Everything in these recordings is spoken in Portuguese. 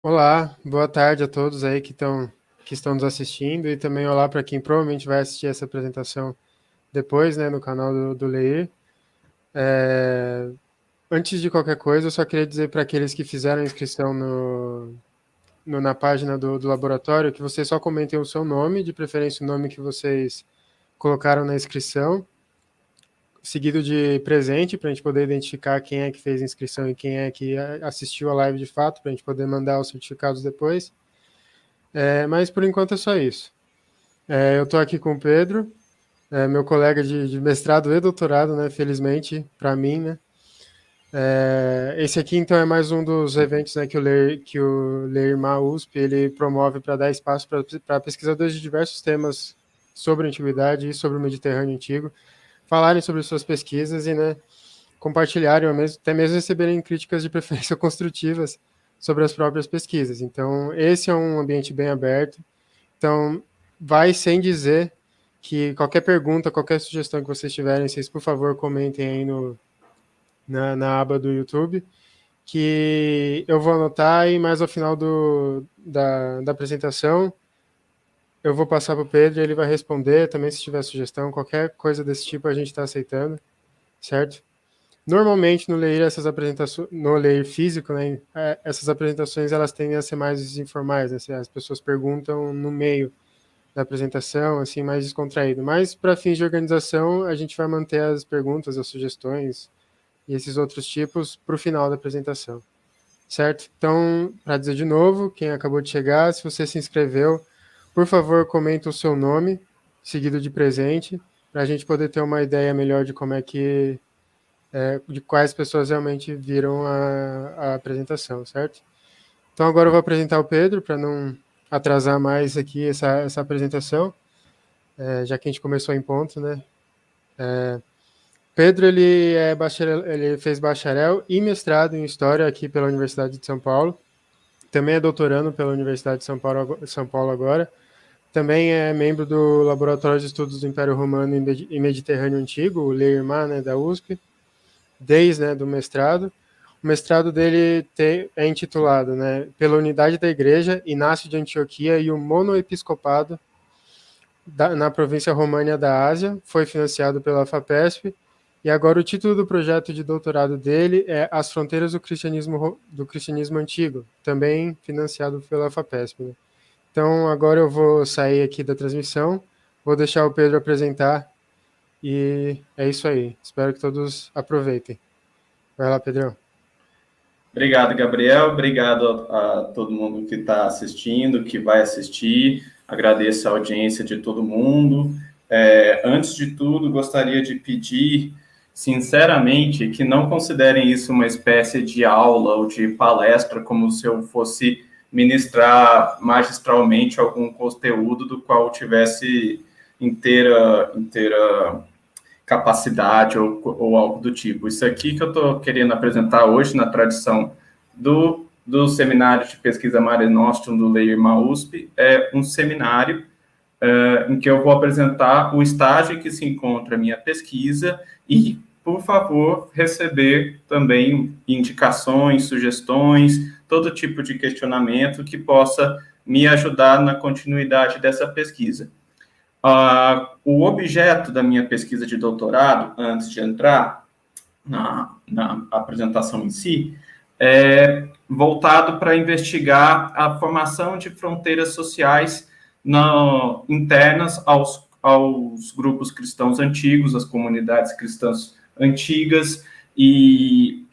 Olá, boa tarde a todos aí que estão nos assistindo e também olá para quem provavelmente vai assistir essa apresentação depois, né, no canal do Leir. É, Antes de qualquer coisa, eu só queria dizer para aqueles que fizeram a inscrição na página do laboratório que vocês só comentem o seu nome, de preferência o nome que vocês colocaram na inscrição, seguido de presente, para a gente poder identificar quem é que fez a inscrição e quem é que assistiu a live de fato, para a gente poder mandar os certificados depois. Mas por enquanto é só isso. Eu estou aqui com o Pedro, meu colega de mestrado e doutorado, né? Felizmente, para mim, né? Esse aqui, então, é mais um dos eventos, né, que o LEIRMA USP ele promove para dar espaço para pesquisadores de diversos temas sobre a antiguidade e sobre o Mediterrâneo Antigo falarem sobre suas pesquisas e, né, compartilharem, ou mesmo, até mesmo receberem críticas de preferência construtivas sobre as próprias pesquisas. Então, esse é um ambiente bem aberto. Então, vai sem dizer que qualquer pergunta, qualquer sugestão que vocês tiverem, vocês, por favor, comentem aí na aba do YouTube, que eu vou anotar e mais ao final da apresentação eu vou passar para o Pedro e ele vai responder também se tiver sugestão, qualquer coisa desse tipo a gente está aceitando, certo? Normalmente no Leir essas apresentações, no Leir físico, né, essas apresentações elas tendem a ser mais informais, né, as pessoas perguntam no meio da apresentação, assim, mais descontraído. Mas, para fins de organização, a gente vai manter as perguntas, as sugestões e esses outros tipos para o final da apresentação, certo? Então, para dizer de novo, quem acabou de chegar, se você se inscreveu, por favor, comenta o seu nome, seguido de presente, para a gente poder ter uma ideia melhor de como é que, de quais pessoas realmente viram a apresentação, certo? Então, agora eu vou apresentar o Pedro, para não atrasar mais aqui essa apresentação. Já que a gente começou em ponto, né? Pedro, ele fez bacharel e mestrado em História aqui pela Universidade de São Paulo. Também é doutorando pela Universidade de São Paulo agora. Também é membro do Laboratório de Estudos do Império Romano e Mediterrâneo Antigo, o LEIRMA, né, da USP, desde, né, do mestrado. O mestrado dele é intitulado, né, Pela Unidade da Igreja, Inácio de Antioquia e o Monoepiscopado na província românia da Ásia, foi financiado pela FAPESP, e agora o título do projeto de doutorado dele é As Fronteiras do Cristianismo Antigo, também financiado pela FAPESP. Né? Então agora eu vou sair aqui da transmissão, vou deixar o Pedro apresentar, e é isso aí. Espero que todos aproveitem. Vai lá, Pedrão. Obrigado, Gabriel. Obrigado a todo mundo que está assistindo, que vai assistir. Agradeço a audiência de todo mundo. Antes de tudo, gostaria de pedir, sinceramente, que não considerem isso uma espécie de aula ou de palestra, como se eu fosse ministrar magistralmente algum conteúdo do qual tivesse inteira capacidade ou algo do tipo. Isso aqui que eu estou querendo apresentar hoje, na tradição do seminário de pesquisa Mare Nostrum do LEIRMA USP, é um seminário em que eu vou apresentar o estágio em que se encontra a minha pesquisa e, por favor, receber também indicações, sugestões, todo tipo de questionamento que possa me ajudar na continuidade dessa pesquisa. O objeto da minha pesquisa de doutorado, antes de entrar na apresentação em si, é voltado para investigar a formação de fronteiras sociais internas aos grupos cristãos antigos, às comunidades cristãs antigas, e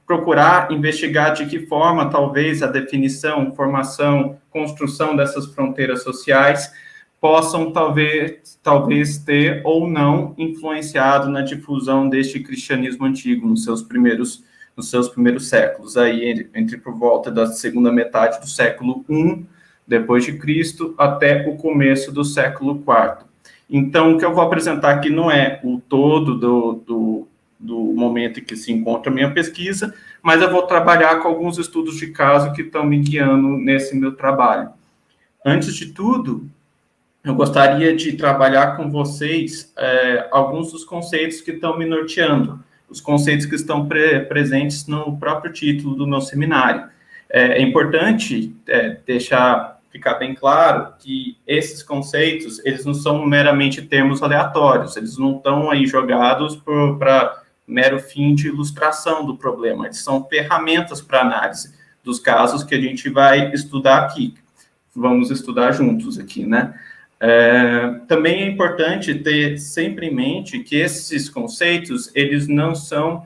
procurar investigar de que forma, talvez, a definição, formação, construção dessas fronteiras sociais possam talvez ter ou não influenciado na difusão deste cristianismo antigo nos seus primeiros séculos, aí entre por volta da segunda metade do século I depois de Cristo até o começo do século IV. Então, o que eu vou apresentar aqui não é o todo do momento em que se encontra a minha pesquisa, mas eu vou trabalhar com alguns estudos de caso que estão me guiando nesse meu trabalho. Antes de tudo, eu gostaria de trabalhar com vocês alguns dos conceitos que estão me norteando, os conceitos que estão presentes no próprio título do meu seminário. É importante deixar ficar bem claro que esses conceitos, eles não são meramente termos aleatórios, eles não estão aí jogados para mero fim de ilustração do problema, eles são ferramentas para análise dos casos que a gente vai estudar aqui. Vamos estudar juntos aqui, né? Também é importante ter sempre em mente que esses conceitos, eles não são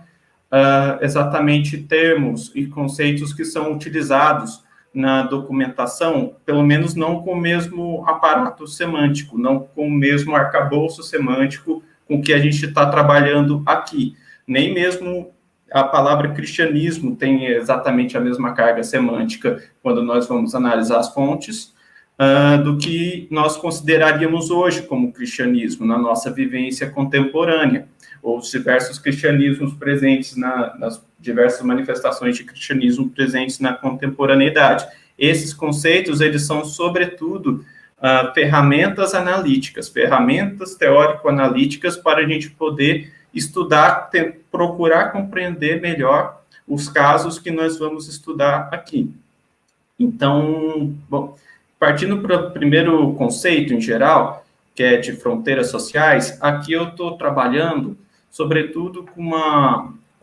exatamente termos e conceitos que são utilizados na documentação, pelo menos não com o mesmo aparato semântico, não com o mesmo arcabouço semântico com que a gente está trabalhando aqui. Nem mesmo a palavra cristianismo tem exatamente a mesma carga semântica quando nós vamos analisar as fontes do que nós consideraríamos hoje como cristianismo, na nossa vivência contemporânea, ou os diversos cristianismos presentes nas diversas manifestações de cristianismo presentes na contemporaneidade. Esses conceitos, eles são, sobretudo, ferramentas analíticas, ferramentas teórico-analíticas para a gente poder estudar, procurar compreender melhor os casos que nós vamos estudar aqui. Então, bom, partindo para o primeiro conceito em geral, que é de fronteiras sociais, aqui eu estou trabalhando, sobretudo, com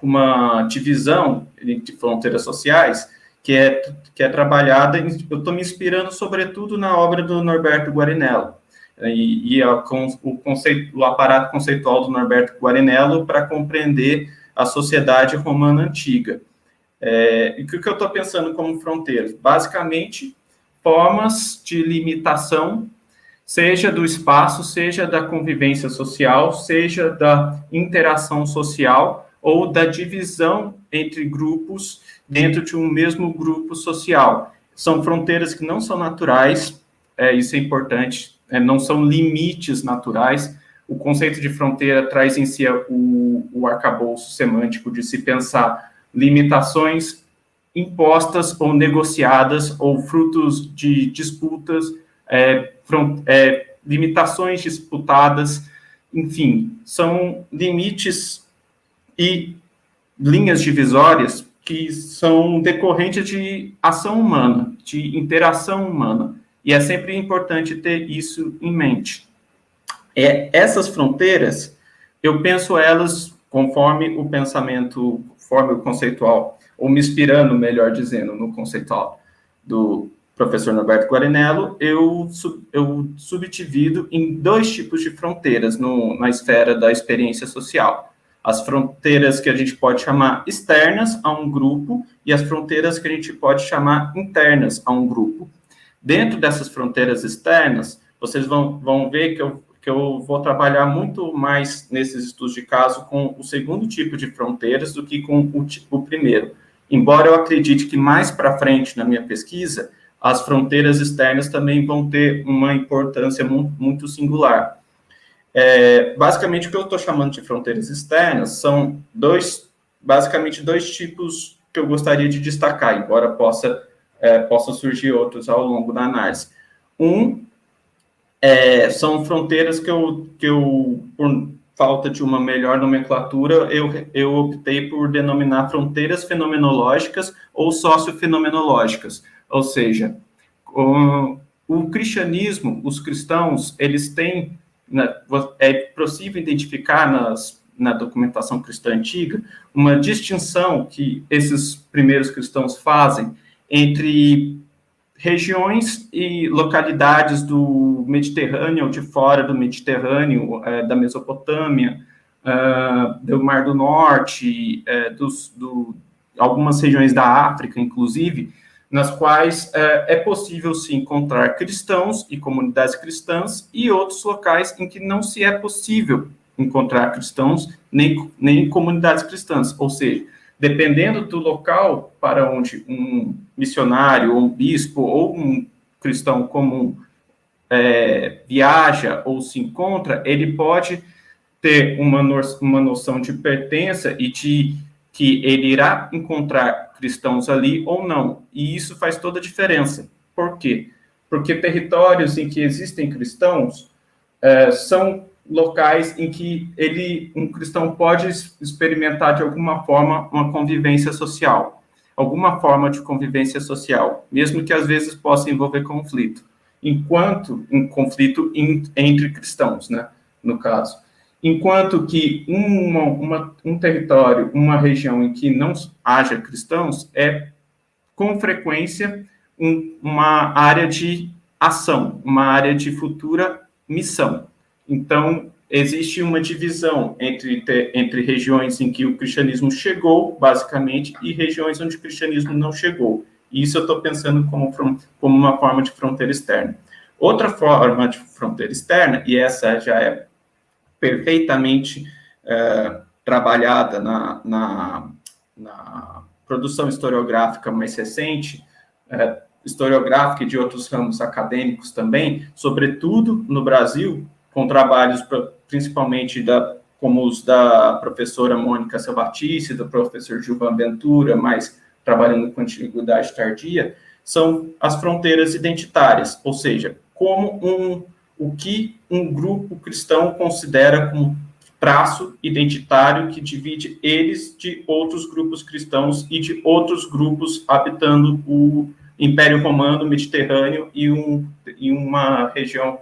uma divisão de fronteiras sociais, que é trabalhada, eu estou me inspirando, sobretudo, na obra do Norberto Guarinello, o aparato conceitual do Norberto Guarinello para compreender a sociedade romana antiga. E o que eu estou pensando como fronteiras? Basicamente, formas de limitação, seja do espaço, seja da convivência social, seja da interação social ou da divisão entre grupos dentro de um mesmo grupo social. São fronteiras que não são naturais, isso é importante, não são limites naturais. O conceito de fronteira traz em si o arcabouço semântico de se pensar limitações impostas ou negociadas ou frutos de disputas, limitações disputadas, enfim, são limites e linhas divisórias que são decorrentes de ação humana, de interação humana, e é sempre importante ter isso em mente. Essas fronteiras, eu penso elas conforme o pensamento, conforme o conceitual, ou me inspirando, melhor dizendo, no conceitual do professor Norberto Guarinello, eu subdivido em dois tipos de fronteiras na esfera da experiência social. As fronteiras que a gente pode chamar externas a um grupo e as fronteiras que a gente pode chamar internas a um grupo. Dentro dessas fronteiras externas, vocês vão ver que eu vou trabalhar muito mais nesses estudos de caso com o segundo tipo de fronteiras do que com o primeiro. Embora eu acredite que mais para frente na minha pesquisa, as fronteiras externas também vão ter uma importância muito singular. Basicamente, o que eu estou chamando de fronteiras externas são basicamente dois tipos que eu gostaria de destacar, embora possam surgir outros ao longo da análise. São fronteiras que eu, por falta de uma melhor nomenclatura, eu optei por denominar fronteiras fenomenológicas ou sociofenomenológicas. Ou seja, o cristianismo, os cristãos, eles têm, é possível identificar na documentação cristã antiga, uma distinção que esses primeiros cristãos fazem entre regiões e localidades do Mediterrâneo ou de fora do Mediterrâneo, da Mesopotâmia, do Mar do Norte, algumas regiões da África, inclusive, nas quais é possível se encontrar cristãos e comunidades cristãs e outros locais em que não se é possível encontrar cristãos nem comunidades cristãs, ou seja, dependendo do local para onde um missionário, ou um bispo, ou um cristão comum viaja ou se encontra, ele pode ter uma noção de pertença e de que ele irá encontrar cristãos ali ou não. E isso faz toda a diferença. Por quê? Porque territórios em que existem cristãos são locais em que um cristão pode experimentar de alguma forma uma convivência social. alguma forma de convivência social, mesmo que às vezes possa envolver conflito, enquanto um conflito entre cristãos, né, no caso. Enquanto que um território, uma região em que não haja cristãos, é, com frequência, uma área de ação, uma área de futura missão. Então, existe uma divisão entre regiões em que o cristianismo chegou, basicamente, e regiões onde o cristianismo não chegou. E isso eu estou pensando como uma forma de fronteira externa. Outra forma de fronteira externa, e essa já é perfeitamente trabalhada na produção historiográfica mais recente, historiográfica e de outros ramos acadêmicos também, sobretudo no Brasil, com trabalhos principalmente como os da professora Mônica Salvatisse, do professor Gilvan Ventura, mas trabalhando com antiguidade tardia, são as fronteiras identitárias, ou seja, o que um grupo cristão considera como traço identitário que divide eles de outros grupos cristãos e de outros grupos habitando o Império Romano, Mediterrâneo e uma região,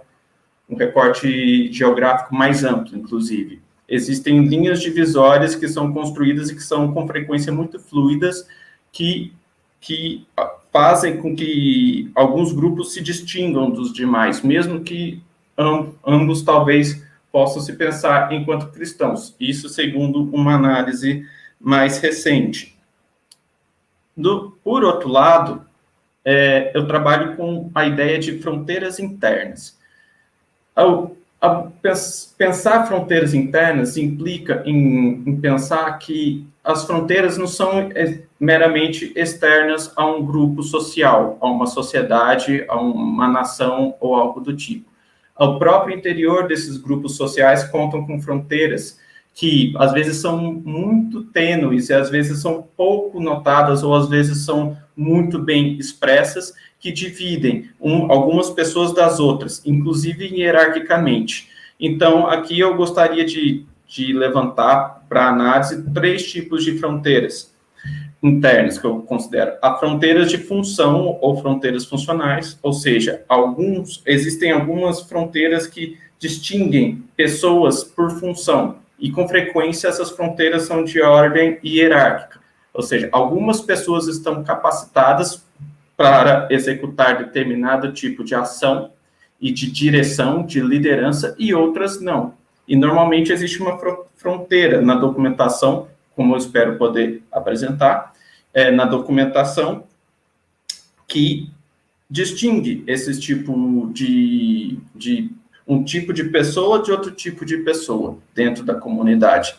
um recorte geográfico mais amplo, inclusive. Existem linhas divisórias que são construídas e que são, com frequência, muito fluidas, que fazem com que alguns grupos se distingam dos demais, mesmo que ambos talvez possam se pensar enquanto cristãos. Isso segundo uma análise mais recente. Por outro lado, eu trabalho com a ideia de fronteiras internas. Pensar fronteiras internas implica em pensar que as fronteiras não são meramente externas a um grupo social, a uma sociedade, a uma nação ou algo do tipo. O próprio interior desses grupos sociais contam com fronteiras que às vezes são muito tênues e às vezes são pouco notadas ou às vezes são muito bem expressas, que dividem algumas pessoas das outras, inclusive hierarquicamente. Então, aqui eu gostaria de levantar para análise 3 tipos de fronteiras internas que eu considero. Há fronteiras de função ou fronteiras funcionais, ou seja, existem algumas fronteiras que distinguem pessoas por função, e com frequência essas fronteiras são de ordem hierárquica, ou seja, algumas pessoas estão capacitadas para executar determinado tipo de ação e de direção, de liderança, e outras não. E normalmente existe uma fronteira na documentação, como eu espero poder apresentar, na documentação, que distingue esse tipo um tipo de pessoa de outro tipo de pessoa dentro da comunidade.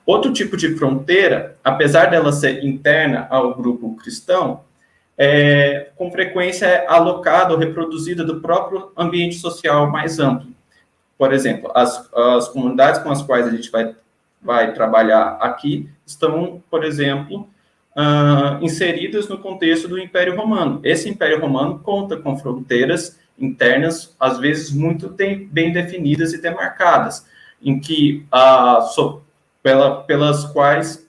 Outro tipo de fronteira, apesar dela ser interna ao grupo cristão, com frequência é alocada ou reproduzida do próprio ambiente social mais amplo. Por exemplo, as comunidades com as quais a gente vai trabalhar aqui estão, por exemplo, inseridas no contexto do Império Romano. Esse Império Romano conta com fronteiras internas, às vezes muito bem definidas e demarcadas, em que pelas quais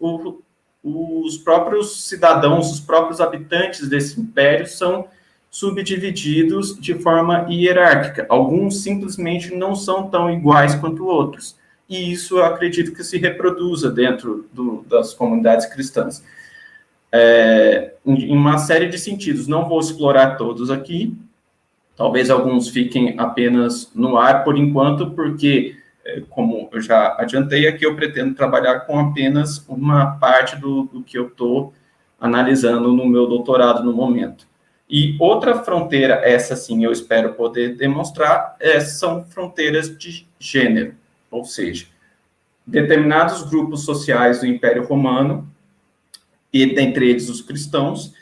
os próprios cidadãos, os próprios habitantes desse império são subdivididos de forma hierárquica. Alguns simplesmente não são tão iguais quanto outros. E isso eu acredito que se reproduza dentro das comunidades cristãs. Em uma série de sentidos. Não vou explorar todos aqui. Talvez alguns fiquem apenas no ar por enquanto, porque, como eu já adiantei, aqui eu pretendo trabalhar com apenas uma parte do que eu estou analisando no meu doutorado no momento. E outra fronteira, essa sim eu espero poder demonstrar, são fronteiras de gênero, ou seja, determinados grupos sociais do Império Romano, e dentre eles os cristãos,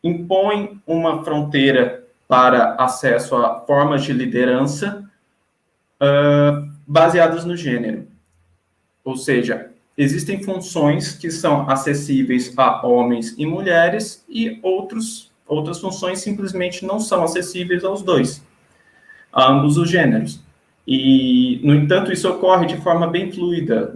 impõem uma fronteira para acesso a formas de liderança baseadas no gênero. Ou seja, existem funções que são acessíveis a homens e mulheres e outras funções simplesmente não são acessíveis aos dois, a ambos os gêneros. E, no entanto, isso ocorre de forma bem fluida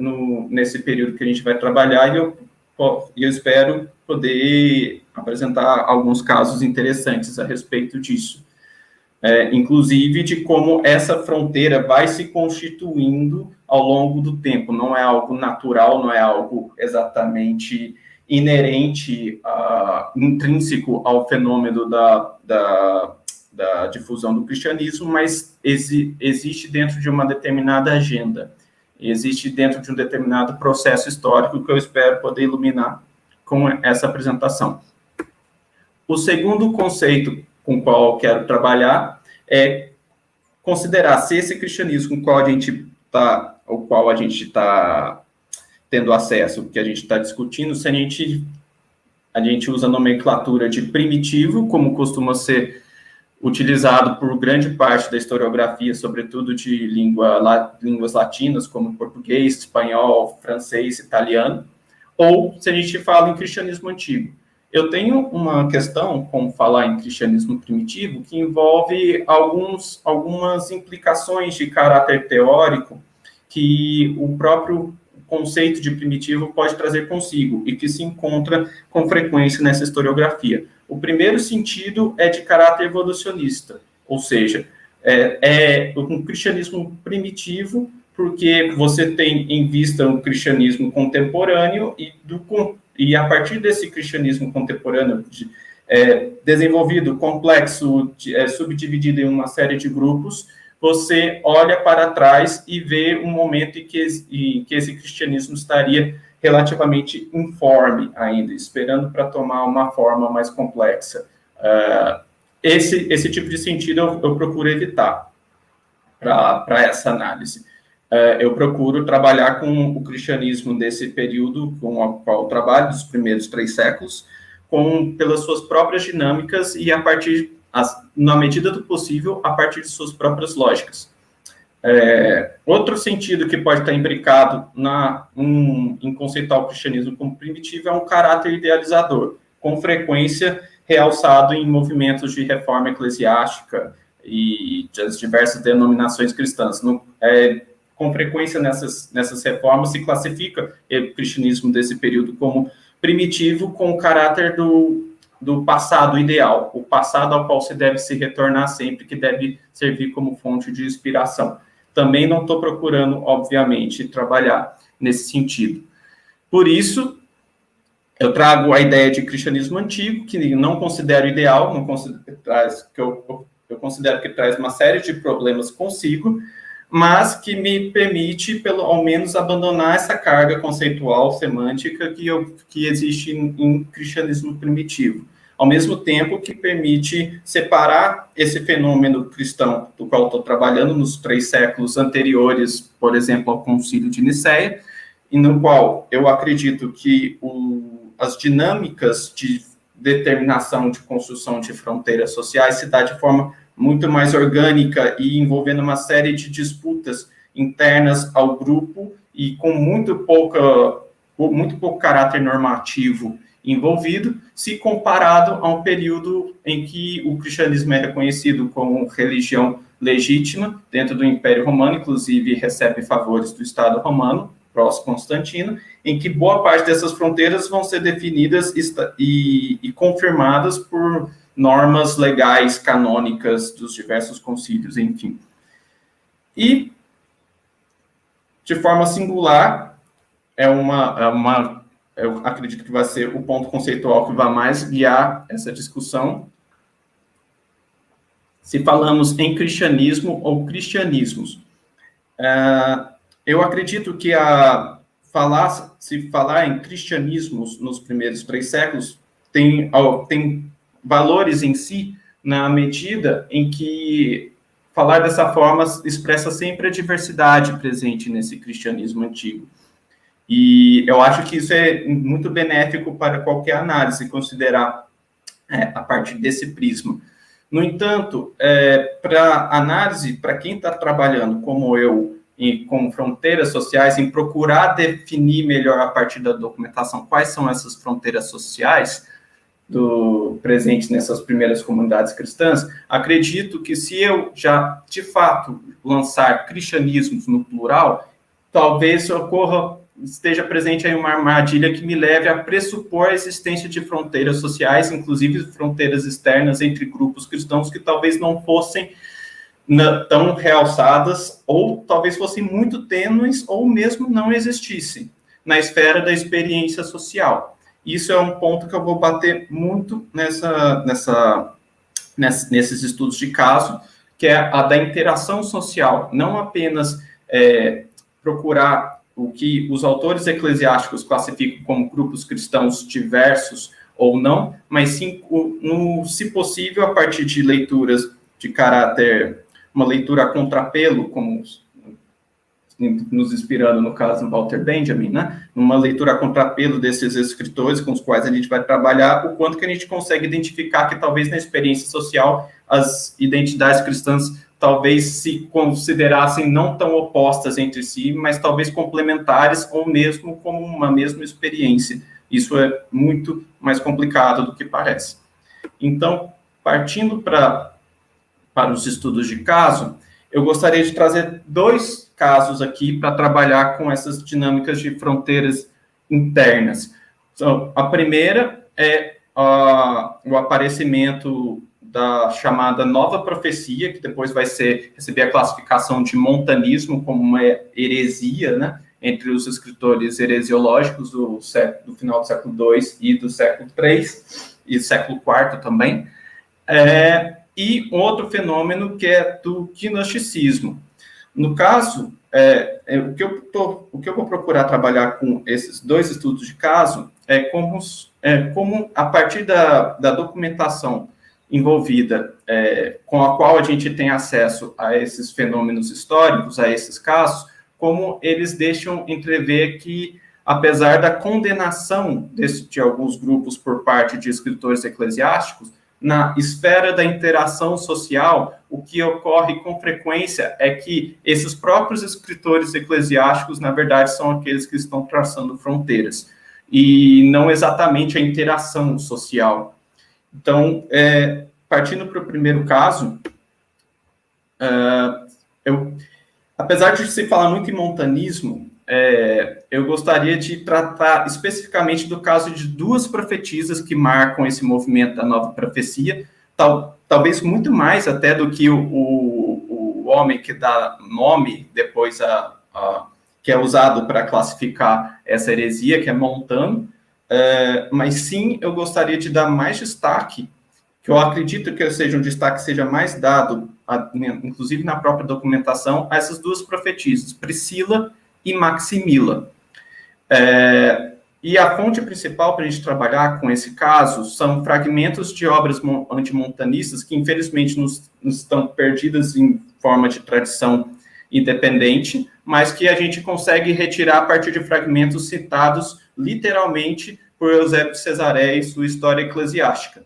nesse período que a gente vai trabalhar, e eu espero poder apresentar alguns casos interessantes a respeito disso. Inclusive de como essa fronteira vai se constituindo ao longo do tempo. Não é algo natural, não é algo exatamente inerente, intrínseco ao fenômeno da difusão do cristianismo, mas existe dentro de uma determinada agenda, existe dentro de um determinado processo histórico que eu espero poder iluminar com essa apresentação. O segundo conceito com o qual eu quero trabalhar é considerar se esse cristianismo com o qual a gente está tendo acesso, que a gente está discutindo, se a gente usa a nomenclatura de primitivo, como costuma ser utilizado por grande parte da historiografia, sobretudo de línguas latinas, como português, espanhol, francês, italiano, ou se a gente fala em cristianismo antigo. Eu tenho uma questão com falar em cristianismo primitivo que envolve algumas implicações de caráter teórico que o próprio conceito de primitivo pode trazer consigo e que se encontra com frequência nessa historiografia. O primeiro sentido é de caráter evolucionista, ou seja, é um cristianismo primitivo porque você tem em vista um cristianismo contemporâneo e a partir desse cristianismo contemporâneo desenvolvido, complexo, subdividido em uma série de grupos, você olha para trás e vê um momento em que esse cristianismo estaria relativamente informe ainda, esperando para tomar uma forma mais complexa. Esse tipo de sentido eu procuro evitar para essa análise. Eu procuro trabalhar com o cristianismo desse período, com o qual eu trabalho, dos primeiros 3 séculos, pelas suas próprias dinâmicas e na medida do possível, a partir de suas próprias lógicas. Outro sentido que pode estar imbricado em conceitar o cristianismo como primitivo é um caráter idealizador, com frequência realçado em movimentos de reforma eclesiástica e das diversas denominações cristãs. Com frequência nessas reformas se classifica o cristianismo desse período como primitivo, com o caráter do passado ideal, o passado ao qual se deve se retornar sempre, que deve servir como fonte de inspiração. Também não estou procurando, obviamente, trabalhar nesse sentido. Por isso, eu trago a ideia de cristianismo antigo, que não considero ideal, eu considero que traz uma série de problemas consigo, mas que me permite, ao menos, abandonar essa carga conceitual, semântica, que existe em cristianismo primitivo. Ao mesmo tempo que permite separar esse fenômeno cristão, do qual estou trabalhando nos 3 séculos anteriores, por exemplo, ao Concílio de Nicéia, e no qual eu acredito que as dinâmicas de determinação de construção de fronteiras sociais se dá de forma muito mais orgânica e envolvendo uma série de disputas internas ao grupo e com muito pouco caráter normativo envolvido, se comparado a um período em que o cristianismo é reconhecido como religião legítima dentro do Império Romano, inclusive recebe favores do Estado Romano, pós-Constantino, em que boa parte dessas fronteiras vão ser definidas e confirmadas por normas legais, canônicas dos diversos concílios, enfim. E, de forma singular, eu acredito que vai ser o ponto conceitual que vai mais guiar essa discussão. Se falamos em cristianismo ou cristianismos, eu acredito que se falar em cristianismos nos primeiros 3 séculos tem valores em si, na medida em que falar dessa forma expressa sempre a diversidade presente nesse cristianismo antigo. E eu acho que isso é muito benéfico para qualquer análise, considerar a partir desse prisma. No entanto, para análise, para quem está trabalhando como eu, com fronteiras sociais, em procurar definir melhor a partir da documentação quais são essas fronteiras sociais presentes nessas primeiras comunidades cristãs, acredito que se eu já, de fato, lançar cristianismos no plural, talvez ocorra esteja presente aí uma armadilha que me leve a pressupor a existência de fronteiras sociais, inclusive fronteiras externas entre grupos cristãos que talvez não fossem tão realçadas, ou talvez fossem muito tênues, ou mesmo não existissem na esfera da experiência social. Isso é um ponto que eu vou bater muito nesses estudos de caso, que é a da interação social, não apenas procurar o que os autores eclesiásticos classificam como grupos cristãos diversos ou não, mas sim, se possível, a partir de leituras de caráter, uma leitura a contrapelo, como nos inspirando, no caso, no Walter Benjamin, né? Uma leitura a contrapelo desses escritores com os quais a gente vai trabalhar, o quanto que a gente consegue identificar que talvez na experiência social as identidades cristãs talvez se considerassem não tão opostas entre si, mas talvez complementares ou mesmo como uma mesma experiência. Isso é muito mais complicado do que parece. Então, partindo para os estudos de caso, eu gostaria de trazer 2 casos aqui para trabalhar com essas dinâmicas de fronteiras internas. Então, a primeira é o aparecimento da chamada nova profecia, que depois vai receber a classificação de montanismo como uma heresia, né, entre os escritores heresiológicos do final do século II e do século III, e século IV também. E um outro fenômeno que é do gnosticismo. No caso, o que eu vou procurar trabalhar com esses 2 estudos de caso é como a partir da documentação envolvida, com a qual a gente tem acesso a esses fenômenos históricos, a esses casos, como eles deixam entrever que, apesar da condenação de alguns grupos por parte de escritores eclesiásticos, na esfera da interação social, o que ocorre com frequência é que esses próprios escritores eclesiásticos, na verdade, são aqueles que estão traçando fronteiras, e não exatamente a interação social. Então, partindo para o primeiro caso, apesar de se falar muito em montanismo, eu gostaria de tratar especificamente do caso de 2 profetisas que marcam esse movimento da nova profecia, talvez muito mais até do que o homem que dá nome depois que é usado para classificar essa heresia, que é Montano, mas sim, eu gostaria de dar mais destaque, que eu acredito que seja um destaque que seja mais dado, inclusive na própria documentação, a essas 2 profetisas, Priscila e Maximila. E a fonte principal para a gente trabalhar com esse caso são fragmentos de obras antimontanistas que, infelizmente, nos estão perdidas em forma de tradição independente, mas que a gente consegue retirar a partir de fragmentos citados literalmente por Eusébio de Cesareia e sua História Eclesiástica.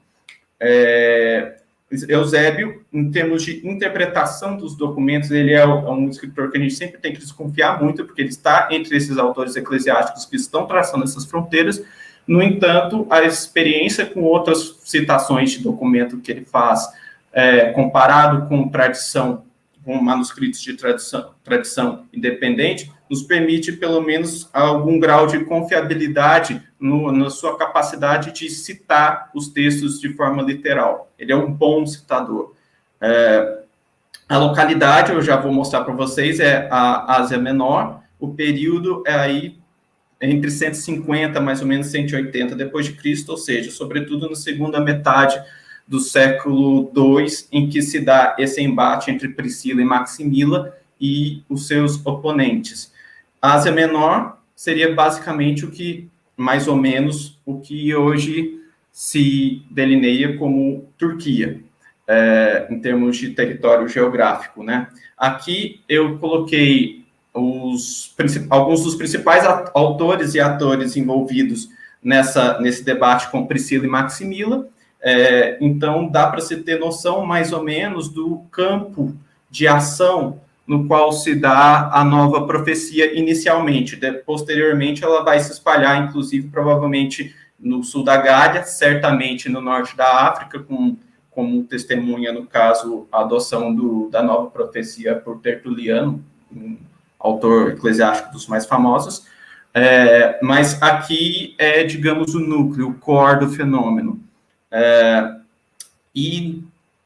Eusébio, em termos de interpretação dos documentos, ele é um escritor que a gente sempre tem que desconfiar muito, porque ele está entre esses autores eclesiásticos que estão traçando essas fronteiras. No entanto, a experiência com outras citações de documento que ele faz, comparado com tradição, com manuscritos de tradição independente, nos permite, pelo menos, algum grau de confiabilidade na sua capacidade de citar os textos de forma literal. Ele é um bom citador. A localidade, eu já vou mostrar para vocês, é a Ásia Menor. O período é aí entre 150, mais ou menos 180 depois de Cristo, ou seja, sobretudo na segunda metade do século II, em que se dá esse embate entre Priscila e Maximila e os seus oponentes. A Ásia Menor seria basicamente mais ou menos, o que hoje se delineia como Turquia, em termos de território geográfico, né? Aqui eu coloquei alguns dos principais autores e atores envolvidos nesse debate com Priscila e Maximila. Então, dá para se ter noção, mais ou menos, do campo de ação no qual se dá a nova profecia inicialmente. Posteriormente, ela vai se espalhar, inclusive, provavelmente, no sul da Gália, certamente no norte da África, como testemunha, no caso, a adoção da nova profecia por Tertuliano, um autor eclesiástico dos mais famosos, Mas aqui é, digamos, o núcleo, o core do fenômeno. E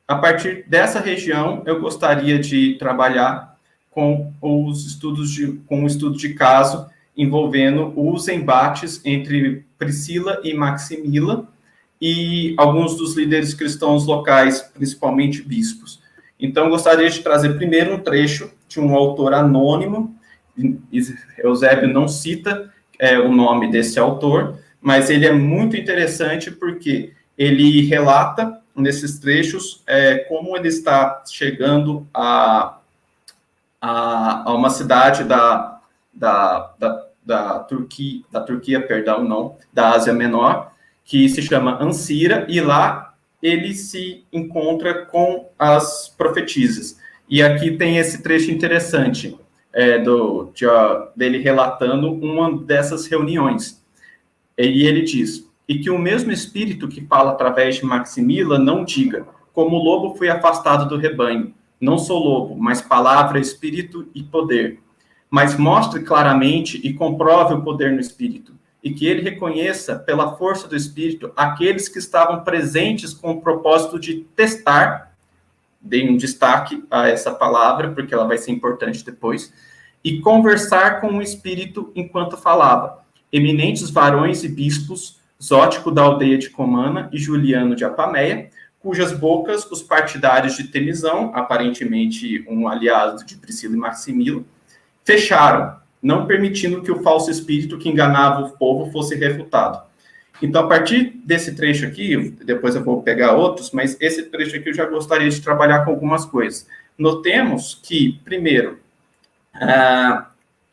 a partir dessa região, eu gostaria de trabalhar com os estudos com o estudo de caso envolvendo os embates entre Priscila e Maximila e alguns dos líderes cristãos locais, principalmente bispos. Então, gostaria de trazer primeiro um trecho de um autor anônimo. Eusébio não cita o nome desse autor, mas ele é muito interessante porque ele relata nesses trechos como ele está chegando a uma cidade da Turquia, perdão, não, da Ásia Menor, que se chama Ancira, e lá ele se encontra com as profetisas. E aqui tem esse trecho interessante dele relatando uma dessas reuniões. E ele diz: e que o mesmo espírito que fala através de Maximila não diga, como o lobo foi afastado do rebanho, não sou lobo, mas palavra, espírito e poder. Mas mostre claramente e comprove o poder no espírito, e que ele reconheça, pela força do espírito, aqueles que estavam presentes com o propósito de testar, dei um destaque a essa palavra, porque ela vai ser importante depois, e conversar com o espírito enquanto falava. Eminentes varões e bispos, Zótico da aldeia de Comana e Juliano de Apameia, cujas bocas os partidários de Temisão, aparentemente um aliado de Priscila e Maximila, fecharam, não permitindo que o falso espírito que enganava o povo fosse refutado. Então, a partir desse trecho aqui, depois eu vou pegar outros, mas esse trecho aqui eu já gostaria de trabalhar com algumas coisas. Notemos que, primeiro,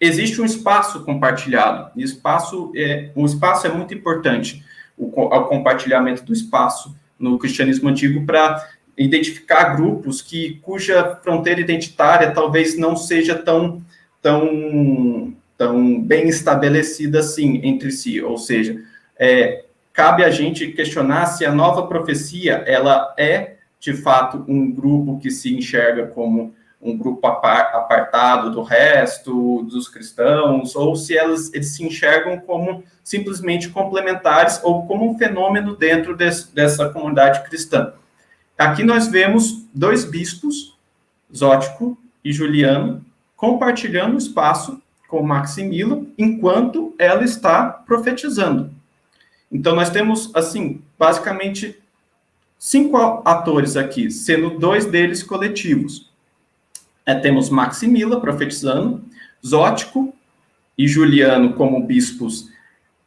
existe um espaço compartilhado. E o espaço é muito importante, o compartilhamento do espaço no cristianismo antigo para identificar grupos cuja fronteira identitária talvez não seja tão bem estabelecida assim entre si. Ou seja, cabe a gente questionar se a nova profecia ela é, de fato, um grupo que se enxerga como um grupo apartado do resto, dos cristãos, ou se eles se enxergam como simplesmente complementares ou como um fenômeno dentro dessa comunidade cristã. Aqui nós vemos dois bispos, Zótico e Juliano, compartilhando o espaço com Maximila, enquanto ela está profetizando. Então, nós temos, assim, basicamente 5 atores aqui, sendo 2 deles coletivos. Temos Maximila profetizando, Zótico e Juliano como bispos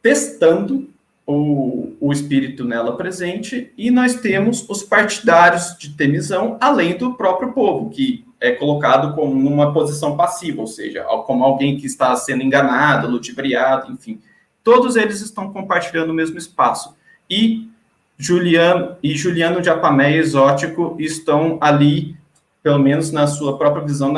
testando o espírito nela presente, e nós temos os partidários de Temisão, além do próprio povo, que é colocado como numa posição passiva, ou seja, como alguém que está sendo enganado, ludibriado, enfim. Todos eles estão compartilhando o mesmo espaço. E Juliano de Apameia e Zótico estão ali, pelo menos na sua própria visão,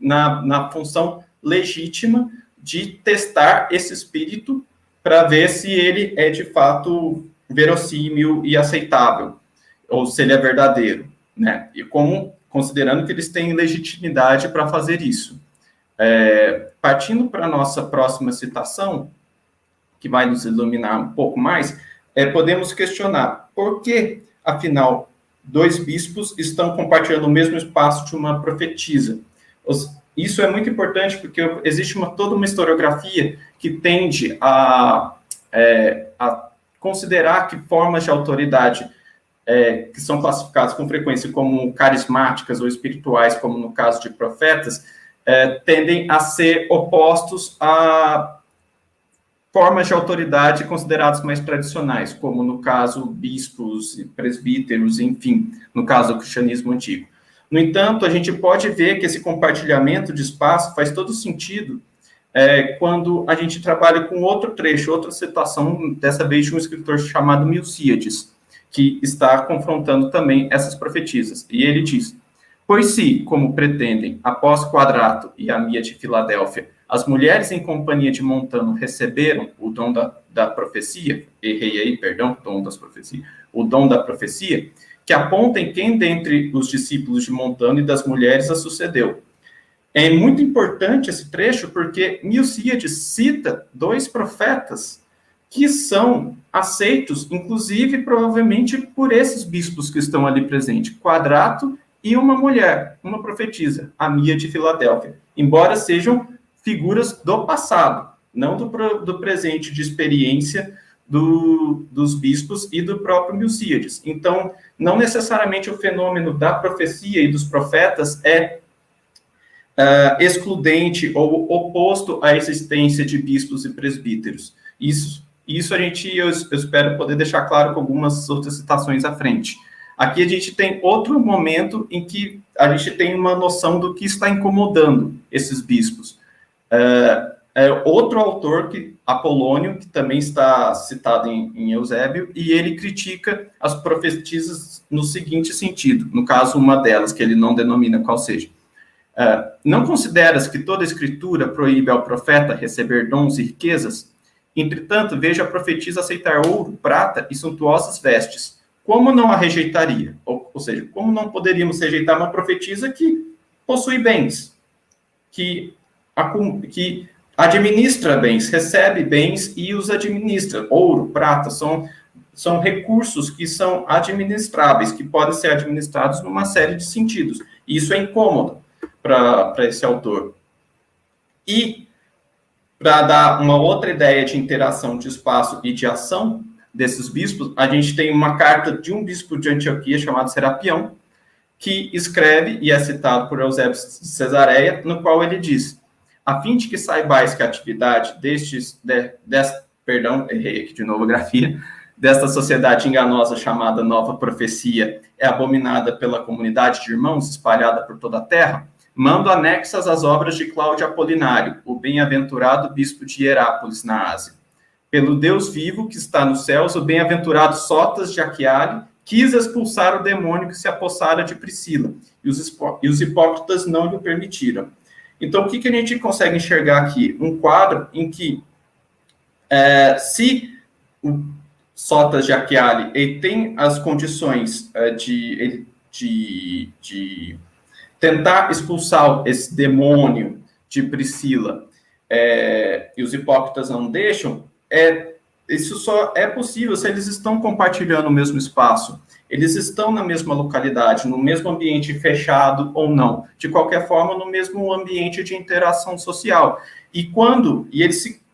na função legítima de testar esse espírito para ver se ele é, de fato, verossímil e aceitável, ou se ele é verdadeiro, né? E considerando que eles têm legitimidade para fazer isso. Partindo para a nossa próxima citação, que vai nos iluminar um pouco mais, podemos questionar por que, afinal, 2 bispos estão compartilhando o mesmo espaço de uma profetisa. Isso é muito importante porque existe toda uma historiografia que tende a considerar que formas de autoridade que são classificadas com frequência como carismáticas ou espirituais, como no caso de profetas, tendem a ser opostos a formas de autoridade consideradas mais tradicionais, como no caso bispos, presbíteros, enfim, no caso do cristianismo antigo. No entanto, a gente pode ver que esse compartilhamento de espaço faz todo sentido quando a gente trabalha com outro trecho, outra citação, dessa vez de um escritor chamado Milcíades, que está confrontando também essas profetisas. E ele diz: pois se, como pretendem, após Quadrato e Amia de Filadélfia, as mulheres em companhia de Montano receberam o dom da profecia, o dom da profecia, que apontem quem dentre os discípulos de Montano e das mulheres a sucedeu. É muito importante esse trecho, porque Milcíades cita 2 profetas que são aceitos, inclusive, provavelmente, por esses bispos que estão ali presentes, Quadrato e uma mulher, uma profetisa, a Mia de Filadélfia, embora sejam figuras do passado, não do presente, de experiência dos bispos e do próprio Milcíades. Então, não necessariamente o fenômeno da profecia e dos profetas é excludente ou oposto à existência de bispos e presbíteros. Isso eu espero poder deixar claro com algumas outras citações à frente. Aqui a gente tem outro momento em que a gente tem uma noção do que está incomodando esses bispos. Outro autor, Apolônio, que também está citado em Eusébio, e ele critica as profetisas no seguinte sentido, no caso, uma delas, que ele não denomina qual seja. Não consideras que toda a escritura proíbe ao profeta receber dons e riquezas? Entretanto, veja a profetisa aceitar ouro, prata e suntuosas vestes. Como não a rejeitaria? Ou seja, como não poderíamos rejeitar uma profetisa que possui bens, que administra bens, recebe bens e os administra? Ouro, prata, são recursos que são administráveis, que podem ser administrados numa série de sentidos. E isso é incômodo para esse autor. E, para dar uma outra ideia de interação de espaço e de ação desses bispos, a gente tem uma carta de um bispo de Antioquia, chamado Serapião, que escreve, e é citado por Eusébio de Cesareia, no qual ele diz: a fim de que saibais que a atividade errei aqui de novo a grafia, desta sociedade enganosa chamada Nova Profecia é abominada pela comunidade de irmãos espalhada por toda a terra, mando anexas às obras de Cláudio Apolinário, o bem-aventurado bispo de Hierápolis, na Ásia. Pelo Deus vivo que está nos céus, o bem-aventurado Sotas de Aquiale quis expulsar o demônio que se apossara de Priscila, e os hipócritas não lhe permitiram. Então, o que a gente consegue enxergar aqui? Um quadro em que, se o Sotas de Aquiale ele tem as condições de tentar expulsar esse demônio de Priscila, e os hipócritas não deixam, isso só é possível se eles estão compartilhando o mesmo espaço, eles estão na mesma localidade, no mesmo ambiente fechado ou não, de qualquer forma, no mesmo ambiente de interação social.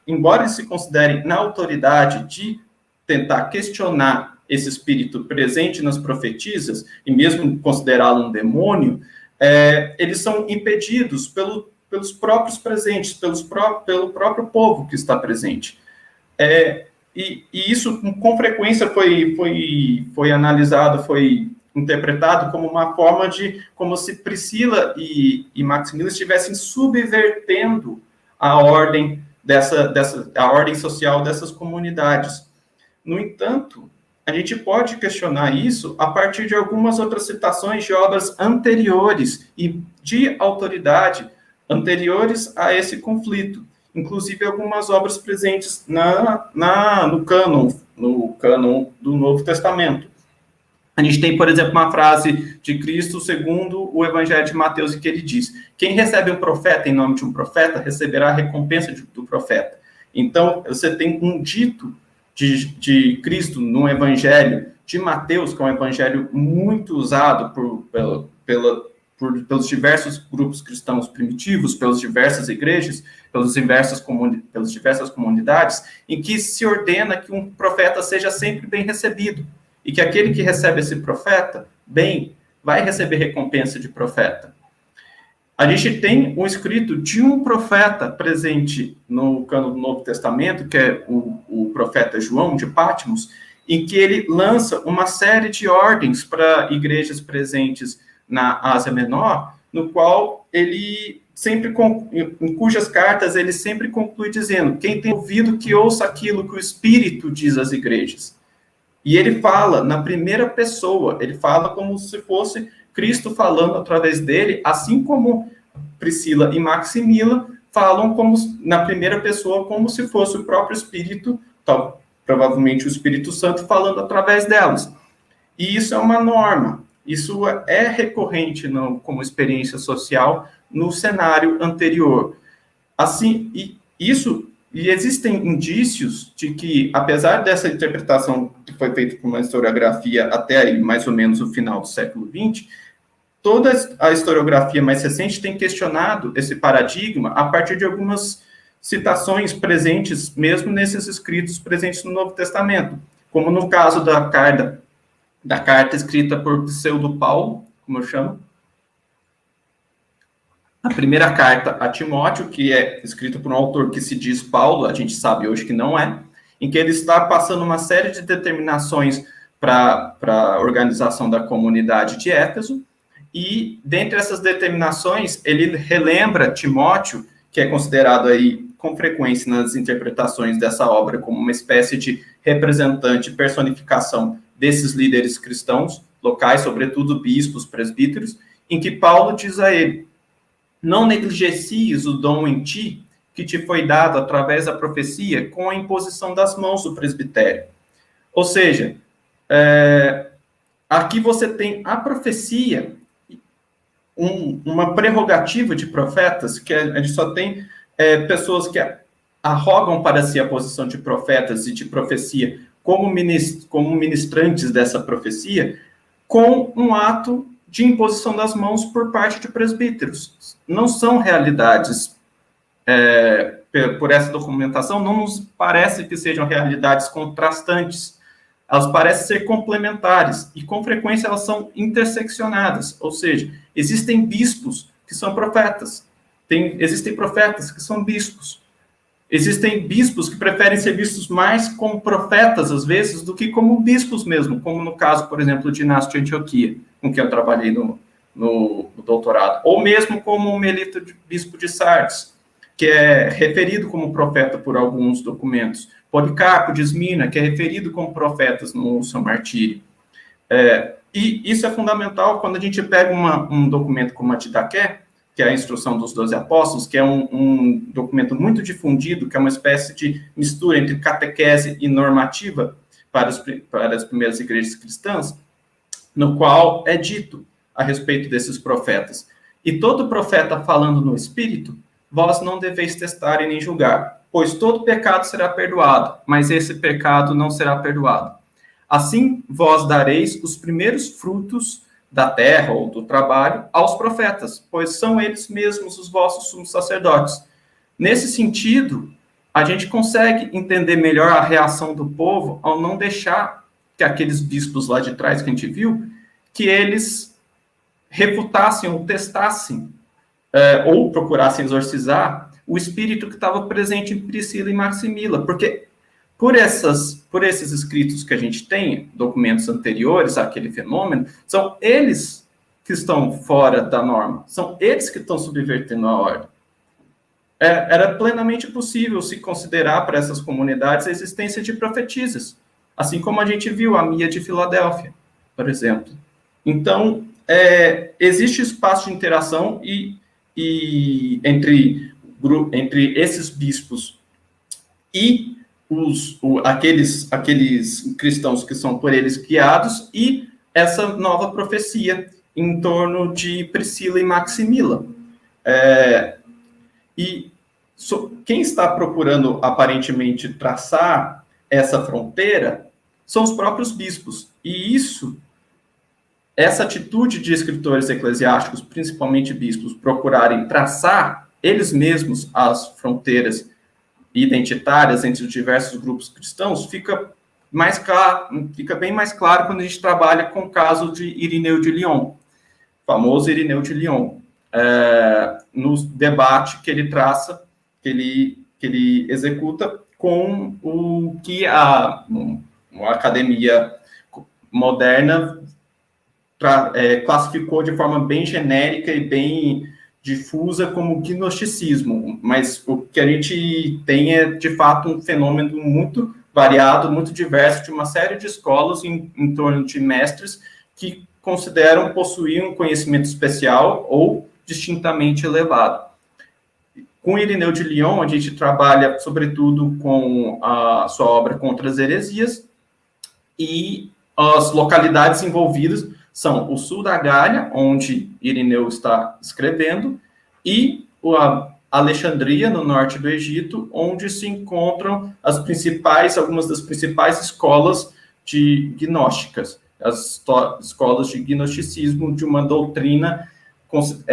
Embora eles se considerem na autoridade de tentar questionar esse espírito presente nas profetisas, e mesmo considerá-lo um demônio, eles são impedidos pelos próprios presentes, pelo próprio povo que está presente. E isso, com frequência, foi analisado, foi interpretado como uma forma como se Priscila e Maximila estivessem subvertendo a ordem a ordem social dessas comunidades. No entanto, a gente pode questionar isso a partir de algumas outras citações de obras anteriores e de autoridade anteriores a esse conflito, inclusive algumas obras presentes no cânon do Novo Testamento. A gente tem, por exemplo, uma frase de Cristo segundo o Evangelho de Mateus, em que ele diz: quem recebe um profeta em nome de um profeta, receberá a recompensa do profeta. Então, você tem um dito de Cristo no Evangelho de Mateus, que é um evangelho muito usado pelos diversos grupos cristãos primitivos, pelas diversas igrejas, pelas diversas comunidades, em que se ordena que um profeta seja sempre bem recebido, e que aquele que recebe esse profeta, vai receber recompensa de profeta. A gente tem um escrito de um profeta presente no cânon do Novo Testamento, que é o profeta João de Patmos, em que ele lança uma série de ordens para igrejas presentes na Ásia Menor, no qual ele em cujas cartas ele sempre conclui dizendo: quem tem ouvido que ouça aquilo que o Espírito diz às igrejas. E ele fala na primeira pessoa, ele fala como se fosse Cristo falando através dele, assim como Priscila e Maximila falam na primeira pessoa, como se fosse o próprio Espírito, provavelmente o Espírito Santo, falando através delas. E isso é uma norma, isso é recorrente como experiência social no cenário anterior. Assim, e existem indícios de que, apesar dessa interpretação que foi feita por uma historiografia até aí, mais ou menos o final do século XX, toda a historiografia mais recente tem questionado esse paradigma a partir de algumas citações presentes, mesmo nesses escritos presentes no Novo Testamento, como no caso da carta escrita por Pseudo Paulo, como eu chamo, a primeira carta a Timóteo, que é escrita por um autor que se diz Paulo, a gente sabe hoje que não é, em que ele está passando uma série de determinações para a organização da comunidade de Éfeso, e dentre essas determinações, ele relembra Timóteo, que é considerado aí com frequência nas interpretações dessa obra como uma espécie de representante, personificação desses líderes cristãos locais, sobretudo bispos, presbíteros, em que Paulo diz a ele: não negligencies o dom em ti, que te foi dado através da profecia, com a imposição das mãos do presbitério. Ou seja, aqui você tem a profecia, uma prerrogativa de profetas, que a gente só tem pessoas que arrogam para si a posição de profetas e de profecia como ministrantes dessa profecia, com um ato de imposição das mãos por parte de presbíteros. Não são realidades, por essa documentação, não nos parece que sejam realidades contrastantes. Elas parecem ser complementares e, com frequência, elas são interseccionadas. Ou seja, existem bispos que são profetas, existem profetas que são bispos. Existem bispos que preferem ser vistos mais como profetas, às vezes, do que como bispos mesmo, como no caso, por exemplo, de Inácio de Antioquia, com quem eu trabalhei no doutorado. Ou mesmo como o Melito bispo de Sardes, que é referido como profeta por alguns documentos. Policarpo de Esmina, que é referido como profetas no seu martírio. E isso é fundamental quando a gente pega um documento como a Didaqué, que é a Instrução dos 12 Apóstolos, que é um documento muito difundido, que é uma espécie de mistura entre catequese e normativa para as primeiras igrejas cristãs, no qual é dito a respeito desses profetas: e todo profeta falando no Espírito, vós não deveis testar e nem julgar, pois todo pecado será perdoado, mas esse pecado não será perdoado. Assim, vós dareis os primeiros frutos da terra ou do trabalho aos profetas, pois são eles mesmos os vossos sumos sacerdotes. Nesse sentido, a gente consegue entender melhor a reação do povo ao não deixar que aqueles bispos lá de trás que a gente viu, que eles refutassem ou testassem, ou procurassem exorcizar o espírito que estava presente em Priscila e Maximila, porque por esses escritos que a gente tem, documentos anteriores àquele fenômeno, são eles que estão fora da norma, são eles que estão subvertendo a ordem. Era plenamente possível se considerar para essas comunidades a existência de profetisas, assim como a gente viu a Mia de Filadélfia, por exemplo. Então, existe espaço de interação entre esses bispos e aqueles cristãos que são por eles guiados e essa nova profecia em torno de Priscila e Maximila. Quem está procurando, aparentemente, traçar essa fronteira são os próprios bispos. E essa atitude de escritores eclesiásticos, principalmente bispos, procurarem traçar eles mesmos as fronteiras identitárias entre os diversos grupos cristãos, fica bem mais claro quando a gente trabalha com o caso de Irineu de Lyon, famoso Irineu de Lyon, no debate que ele traça, que ele executa com o que a academia moderna classificou de forma bem genérica e bem difusa como gnosticismo, mas o que a gente tem é, de fato, um fenômeno muito variado, muito diverso, de uma série de escolas em torno de mestres que consideram possuir um conhecimento especial ou distintamente elevado. Com Irineu de Lyon, a gente trabalha, sobretudo, com a sua obra Contra as Heresias, e as localidades envolvidas são o sul da Gália, onde Irineu está escrevendo, e a Alexandria, no norte do Egito, onde se encontram algumas das principais escolas gnósticas, as escolas de gnosticismo, de uma doutrina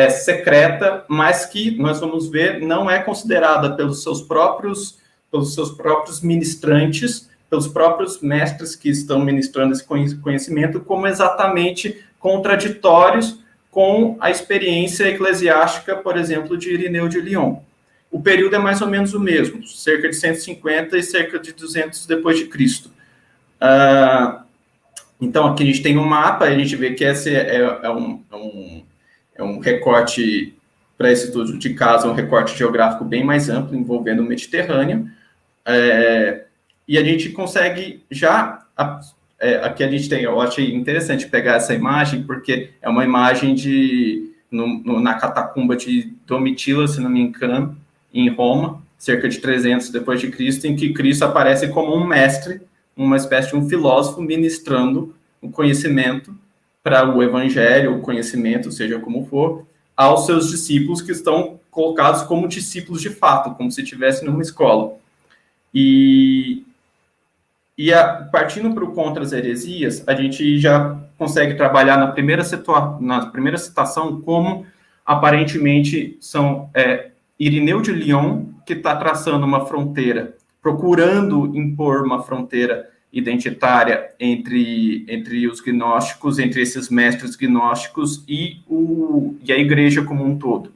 secreta, mas que, nós vamos ver, não é considerada pelos seus próprios ministrantes, pelos próprios mestres que estão ministrando esse conhecimento, como exatamente contraditórios com a experiência eclesiástica, por exemplo, de Irineu de Lyon. O período é mais ou menos o mesmo, cerca de 150 e cerca de 200 depois de Cristo. Então, aqui a gente tem um mapa, a gente vê que esse é um recorte, para esse estudo de caso, um recorte geográfico bem mais amplo, envolvendo o Mediterrâneo, e a gente consegue já... aqui a gente tem, eu achei interessante pegar essa imagem, porque é uma imagem na catacumba de Domitila, se não me engano, em Roma, cerca de 300 depois de Cristo, em que Cristo aparece como um mestre, uma espécie de um filósofo ministrando o conhecimento para o evangelho, o conhecimento, seja como for, aos seus discípulos que estão colocados como discípulos de fato, como se estivessem numa escola. Partindo para o contra as heresias, a gente já consegue trabalhar na primeira citação como, aparentemente, são Irineu de Lyon, que está traçando uma fronteira, procurando impor uma fronteira identitária entre os gnósticos, entre esses mestres gnósticos e a igreja como um todo,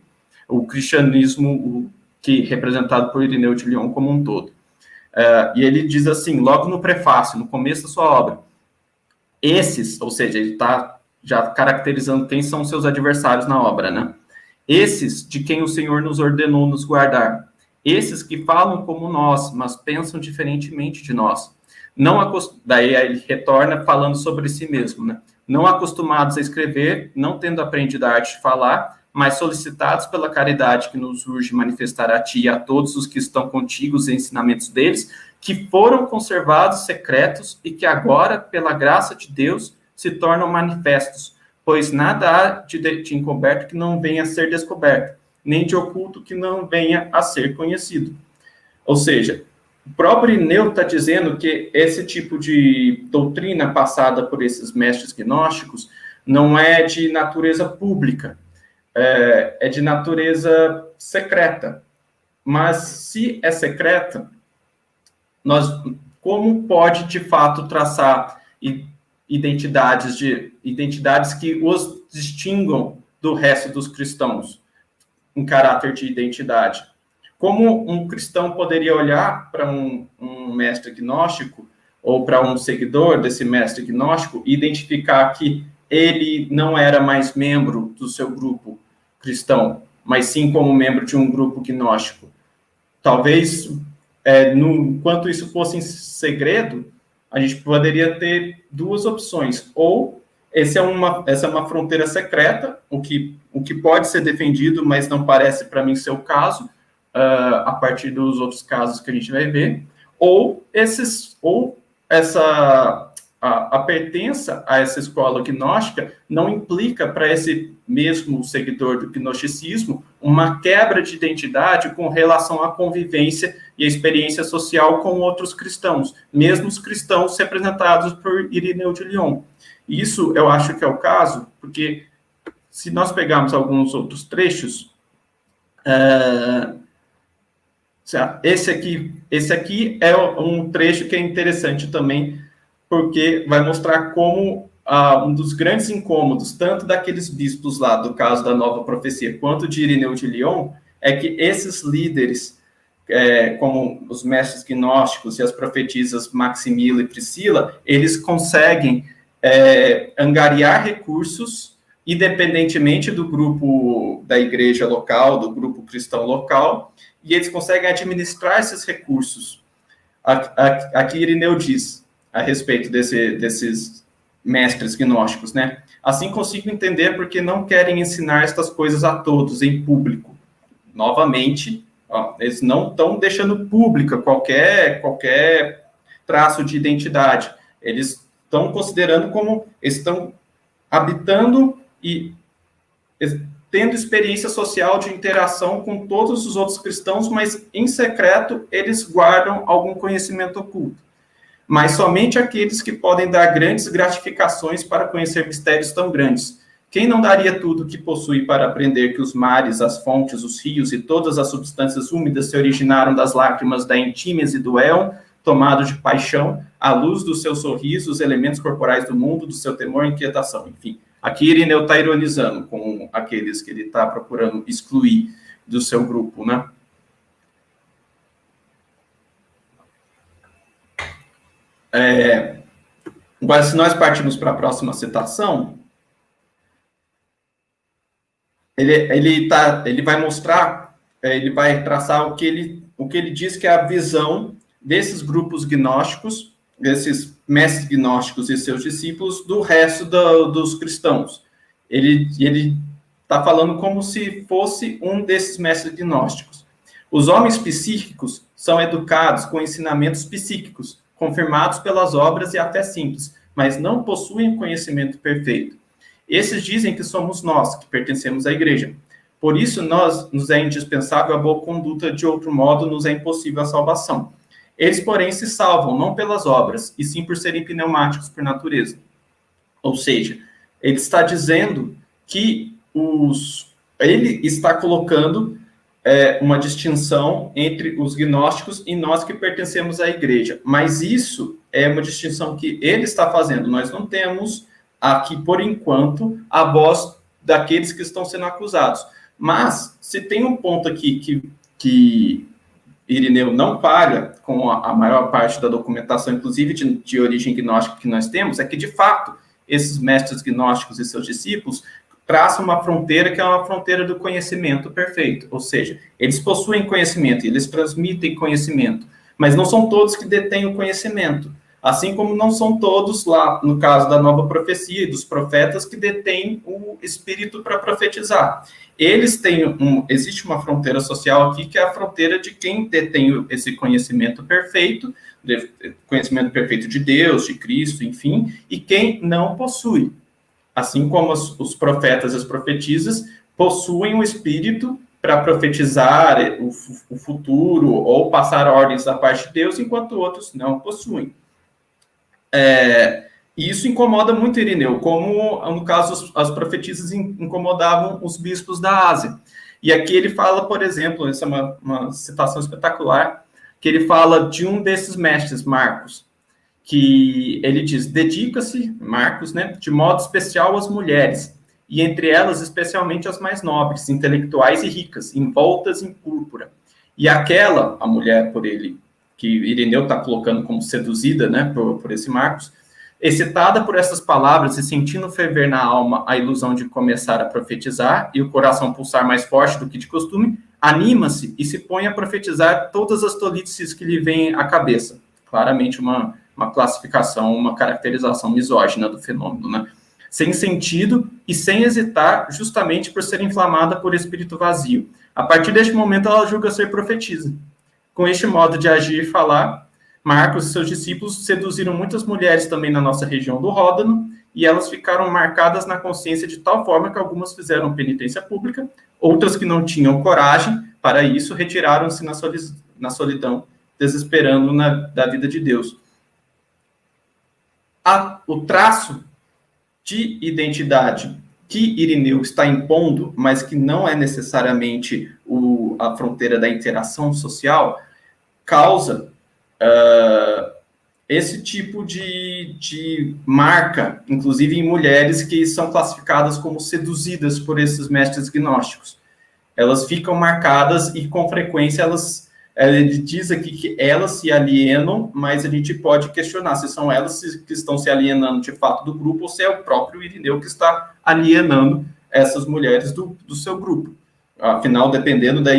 o cristianismo representado por Irineu de Lyon como um todo. E ele diz assim, logo no prefácio, no começo da sua obra, esses, ou seja, ele está já caracterizando quem são seus adversários na obra, né? Esses de quem o Senhor nos ordenou nos guardar, esses que falam como nós, mas pensam diferentemente de nós. Daí ele retorna falando sobre si mesmo, né? Não acostumados a escrever, não tendo aprendido a arte de falar, mas solicitados pela caridade que nos urge manifestar a ti e a todos os que estão contigo os ensinamentos deles, que foram conservados secretos e que agora, pela graça de Deus, se tornam manifestos, pois nada há de encoberto que não venha a ser descoberto, nem de oculto que não venha a ser conhecido. Ou seja, o próprio Irineu está dizendo que esse tipo de doutrina passada por esses mestres gnósticos não é de natureza pública, é de natureza secreta. Mas se é secreta, como pode, de fato, traçar identidades que os distingam do resto dos cristãos, em caráter de identidade? Como um cristão poderia olhar para um mestre gnóstico, ou para um seguidor desse mestre gnóstico, e identificar que ele não era mais membro do seu grupo cristão, mas sim como membro de um grupo gnóstico? Talvez, enquanto isso fosse em segredo, a gente poderia ter duas opções. Ou essa é uma fronteira secreta, o que pode ser defendido, mas não parece para mim ser o caso, a partir dos outros casos que a gente vai ver, a pertença a essa escola gnóstica não implica para esse mesmo seguidor do gnosticismo uma quebra de identidade com relação à convivência e à experiência social com outros cristãos, mesmo os cristãos representados por Irineu de Lyon. Isso eu acho que é o caso, porque se nós pegarmos alguns outros trechos, esse aqui é um trecho que é interessante também, porque vai mostrar como um dos grandes incômodos, tanto daqueles bispos lá, do caso da Nova Profecia, quanto de Irineu de Lyon, é que esses líderes, como os mestres gnósticos e as profetisas Maximila e Priscila, eles conseguem angariar recursos, independentemente do grupo da igreja local, do grupo cristão local, e eles conseguem administrar esses recursos. Aqui Irineu diz a respeito desses mestres gnósticos, né? Assim consigo entender porque não querem ensinar estas coisas a todos em público. Novamente, eles não estão deixando pública qualquer traço de identidade. Eles estão considerando como estão habitando e tendo experiência social de interação com todos os outros cristãos, mas em secreto eles guardam algum conhecimento oculto. Mas somente aqueles que podem dar grandes gratificações para conhecer mistérios tão grandes. Quem não daria tudo o que possui para aprender que os mares, as fontes, os rios e todas as substâncias úmidas se originaram das lágrimas da Antímese e do Éon, tomado de paixão, à luz do seu sorriso, os elementos corporais do mundo, do seu temor e inquietação, enfim. Aqui Irineu está ironizando com aqueles que ele está procurando excluir do seu grupo, né? Agora, se nós partimos para a próxima citação, ele vai mostrar, ele vai traçar o que ele diz que é a visão desses grupos gnósticos, desses mestres gnósticos e seus discípulos, do resto dos cristãos. Ele está falando como se fosse um desses mestres gnósticos. Os homens psíquicos são educados com ensinamentos psíquicos, confirmados pelas obras e a fé simples, mas não possuem conhecimento perfeito. Esses dizem que somos nós, que pertencemos à igreja. Por isso, nos é indispensável a boa conduta, de outro modo, nos é impossível a salvação. Eles, porém, se salvam, não pelas obras, e sim por serem pneumáticos por natureza. Ou seja, ele está dizendo que ele está colocando uma distinção entre os gnósticos e nós que pertencemos à igreja. Mas isso é uma distinção que ele está fazendo. Nós não temos aqui, por enquanto, a voz daqueles que estão sendo acusados. Mas, se tem um ponto aqui que Irineu não falha com a maior parte da documentação, inclusive de origem gnóstica que nós temos, é que, de fato, esses mestres gnósticos e seus discípulos traçam uma fronteira que é uma fronteira do conhecimento perfeito, ou seja, eles possuem conhecimento, eles transmitem conhecimento, mas não são todos que detêm o conhecimento, assim como não são todos lá, no caso da nova profecia e dos profetas, que detêm o espírito para profetizar. Eles têm existe uma fronteira social aqui, que é a fronteira de quem detém esse conhecimento perfeito de Deus, de Cristo, enfim, e quem não possui. Assim como os profetas e as profetisas possuem o espírito para profetizar o futuro ou passar ordens da parte de Deus, enquanto outros não possuem. E isso incomoda muito Irineu, como, no caso, as profetisas incomodavam os bispos da Ásia. E aqui ele fala, por exemplo, essa é uma citação espetacular, que ele fala de um desses mestres, Marcos, que ele diz, dedica-se, Marcos, né, de modo especial às mulheres, e entre elas, especialmente as mais nobres, intelectuais e ricas, envoltas em púrpura. E aquela, a mulher por ele, que Irineu está colocando como seduzida, né, por esse Marcos, excitada por essas palavras e sentindo ferver na alma a ilusão de começar a profetizar e o coração pulsar mais forte do que de costume, anima-se e se põe a profetizar todas as tolices que lhe vêm à cabeça. Claramente uma classificação, uma caracterização misógina do fenômeno, né? Sem sentido e sem hesitar, justamente por ser inflamada por espírito vazio. A partir deste momento, ela julga ser profetisa. Com este modo de agir e falar, Marcos e seus discípulos seduziram muitas mulheres também na nossa região do Ródano, e elas ficaram marcadas na consciência de tal forma que algumas fizeram penitência pública, outras que não tinham coragem para isso, retiraram-se na solidão, desesperando da vida de Deus. O traço de identidade que Irineu está impondo, mas que não é necessariamente a fronteira da interação social, causa esse tipo de marca, inclusive em mulheres que são classificadas como seduzidas por esses mestres gnósticos. Elas ficam marcadas e, com frequência, ele diz aqui que elas se alienam, mas a gente pode questionar se são elas que estão se alienando de fato do grupo ou se é o próprio Irineu que está alienando essas mulheres do seu grupo. Afinal, dependendo da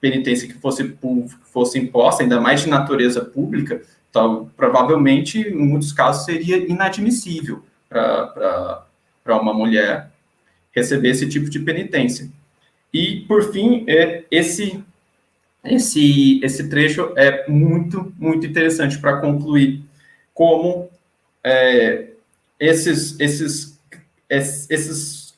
penitência que fosse imposta, ainda mais de natureza pública, então, provavelmente, em muitos casos, seria inadmissível para uma mulher receber esse tipo de penitência. E, por fim, esse trecho é muito, muito interessante para concluir como esses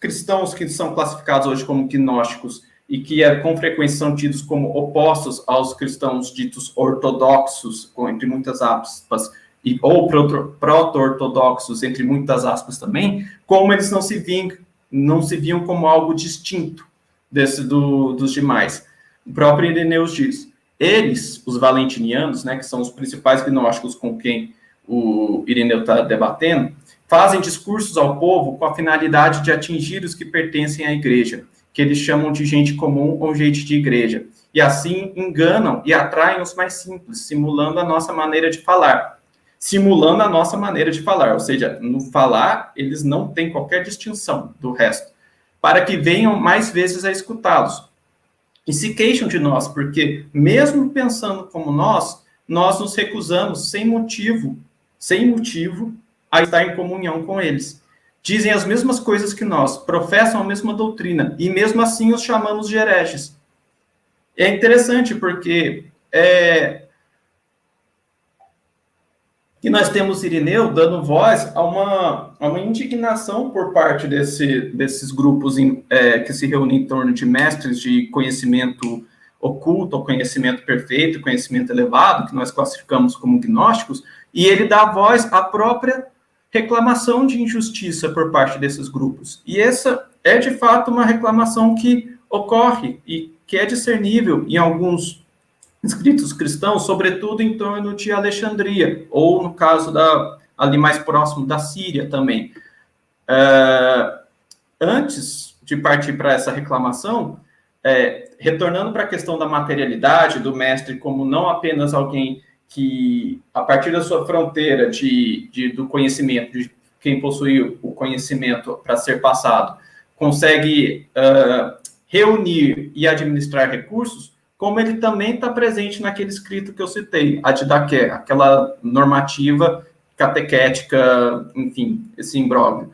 cristãos que são classificados hoje como gnósticos e que com frequência são tidos como opostos aos cristãos ditos ortodoxos, entre muitas aspas, ou proto-ortodoxos, entre muitas aspas também, como eles não se viam como algo distinto dos demais. O próprio Ireneu diz, eles, os valentinianos, né, que são os principais gnósticos com quem o Ireneu está debatendo, fazem discursos ao povo com a finalidade de atingir os que pertencem à igreja, que eles chamam de gente comum ou gente de igreja, e assim enganam e atraem os mais simples, simulando a nossa maneira de falar. Ou seja, no falar, eles não têm qualquer distinção do resto, para que venham mais vezes a escutá-los. E se queixam de nós, porque mesmo pensando como nós nos recusamos sem motivo, a estar em comunhão com eles. Dizem as mesmas coisas que nós, professam a mesma doutrina, e mesmo assim os chamamos de hereges. É interessante porque que nós temos Ireneu dando voz a uma indignação por parte desses grupos que se reúnem em torno de mestres de conhecimento oculto, ou conhecimento perfeito, conhecimento elevado, que nós classificamos como gnósticos, e ele dá voz à própria reclamação de injustiça por parte desses grupos. E essa é, de fato, uma reclamação que ocorre e que é discernível em alguns escritos cristãos, sobretudo em torno de Alexandria, ou no caso ali mais próximo da Síria também. Antes de partir para essa reclamação, retornando para a questão da materialidade do mestre como não apenas alguém que, a partir da sua fronteira do conhecimento, de quem possui o conhecimento para ser passado, consegue reunir e administrar recursos, como ele também está presente naquele escrito que eu citei, a Didaqué, aquela normativa catequética, enfim, esse imbróglio.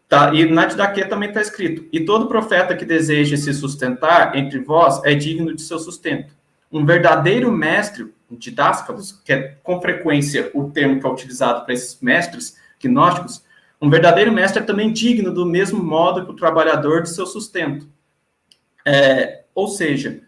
Tá, e na Didaqué também está escrito, e todo profeta que deseje se sustentar entre vós é digno de seu sustento. Um verdadeiro mestre, didáscalos, que é com frequência o termo que é utilizado para esses mestres gnósticos, um verdadeiro mestre é também digno do mesmo modo que o trabalhador de seu sustento. Ou seja,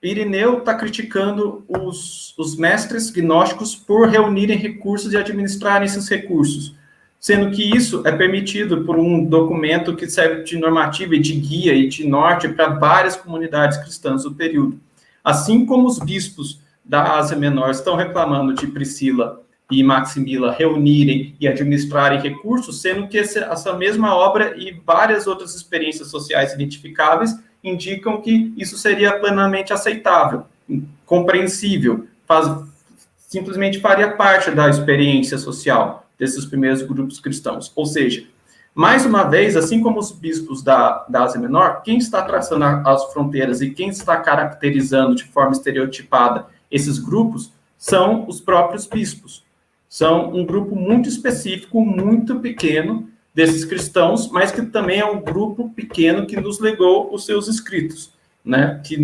Ireneu está criticando os mestres gnósticos por reunirem recursos e administrarem esses recursos, sendo que isso é permitido por um documento que serve de normativa e de guia e de norte para várias comunidades cristãs do período. Assim como os bispos da Ásia Menor estão reclamando de Priscila e Maximila reunirem e administrarem recursos, sendo que essa mesma obra e várias outras experiências sociais identificáveis indicam que isso seria plenamente aceitável, compreensível, simplesmente faria parte da experiência social desses primeiros grupos cristãos. Ou seja, mais uma vez, assim como os bispos da Ásia Menor, quem está traçando as fronteiras e quem está caracterizando de forma estereotipada esses grupos são os próprios bispos. São um grupo muito específico, muito pequeno desses cristãos, mas que também é um grupo pequeno que nos legou os seus escritos, né? Que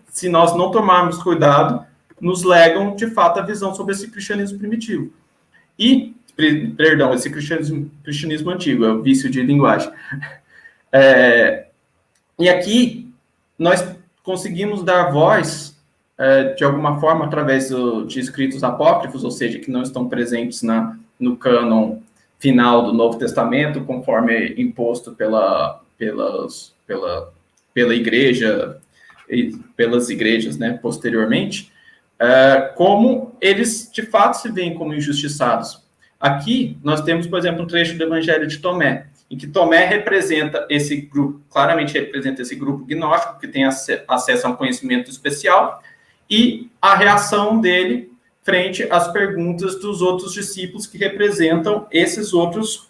se nós não tomarmos cuidado, nos legam, de fato, a visão sobre esse cristianismo primitivo. Esse cristianismo antigo, é o vício de linguagem. E aqui, nós conseguimos dar voz, de alguma forma, através de escritos apócrifos, ou seja, que não estão presentes no cânon final do Novo Testamento, conforme imposto pela igreja, e pelas igrejas, né, posteriormente, como eles, de fato, se veem como injustiçados. Aqui, nós temos, por exemplo, um trecho do Evangelho de Tomé, em que Tomé representa esse grupo, claramente representa esse grupo gnóstico, que tem acesso a um conhecimento especial, e a reação dele frente às perguntas dos outros discípulos que representam esses outros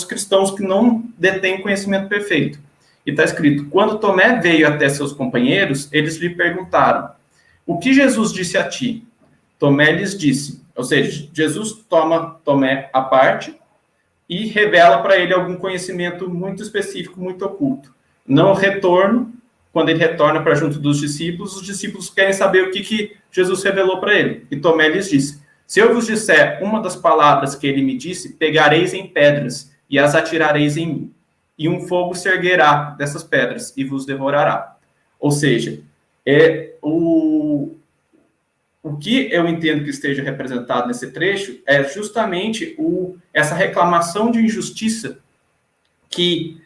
cristãos que não detêm conhecimento perfeito. E está escrito, quando Tomé veio até seus companheiros, eles lhe perguntaram, o que Jesus disse a ti? Tomé lhes disse, ou seja, Jesus toma Tomé à parte e revela para ele algum conhecimento muito específico, muito oculto. Não retorno, quando ele retorna para junto dos discípulos, os discípulos querem saber o que Jesus revelou para ele. E Tomé lhes disse, se eu vos disser uma das palavras que ele me disse, pegareis em pedras, e as atirareis em mim. E um fogo se erguerá dessas pedras e vos devorará. Ou seja, o que eu entendo que esteja representado nesse trecho é justamente essa reclamação de injustiça que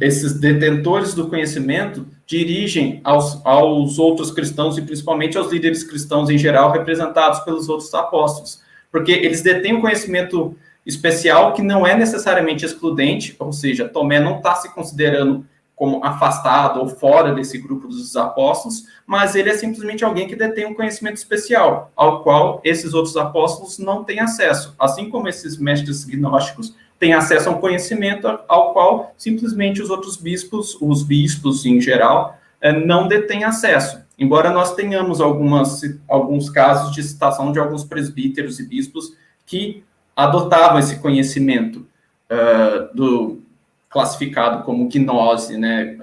esses detentores do conhecimento dirigem aos outros cristãos e principalmente aos líderes cristãos em geral, representados pelos outros apóstolos. Porque eles detêm um conhecimento especial que não é necessariamente excludente, ou seja, Tomé não está se considerando como afastado ou fora desse grupo dos apóstolos, mas ele é simplesmente alguém que detém um conhecimento especial, ao qual esses outros apóstolos não têm acesso, assim como esses mestres gnósticos têm acesso a um conhecimento ao qual simplesmente os outros bispos, os bispos em geral, não detêm acesso. Embora nós tenhamos alguns casos de citação de alguns presbíteros e bispos que adotavam esse conhecimento classificado como gnose, né,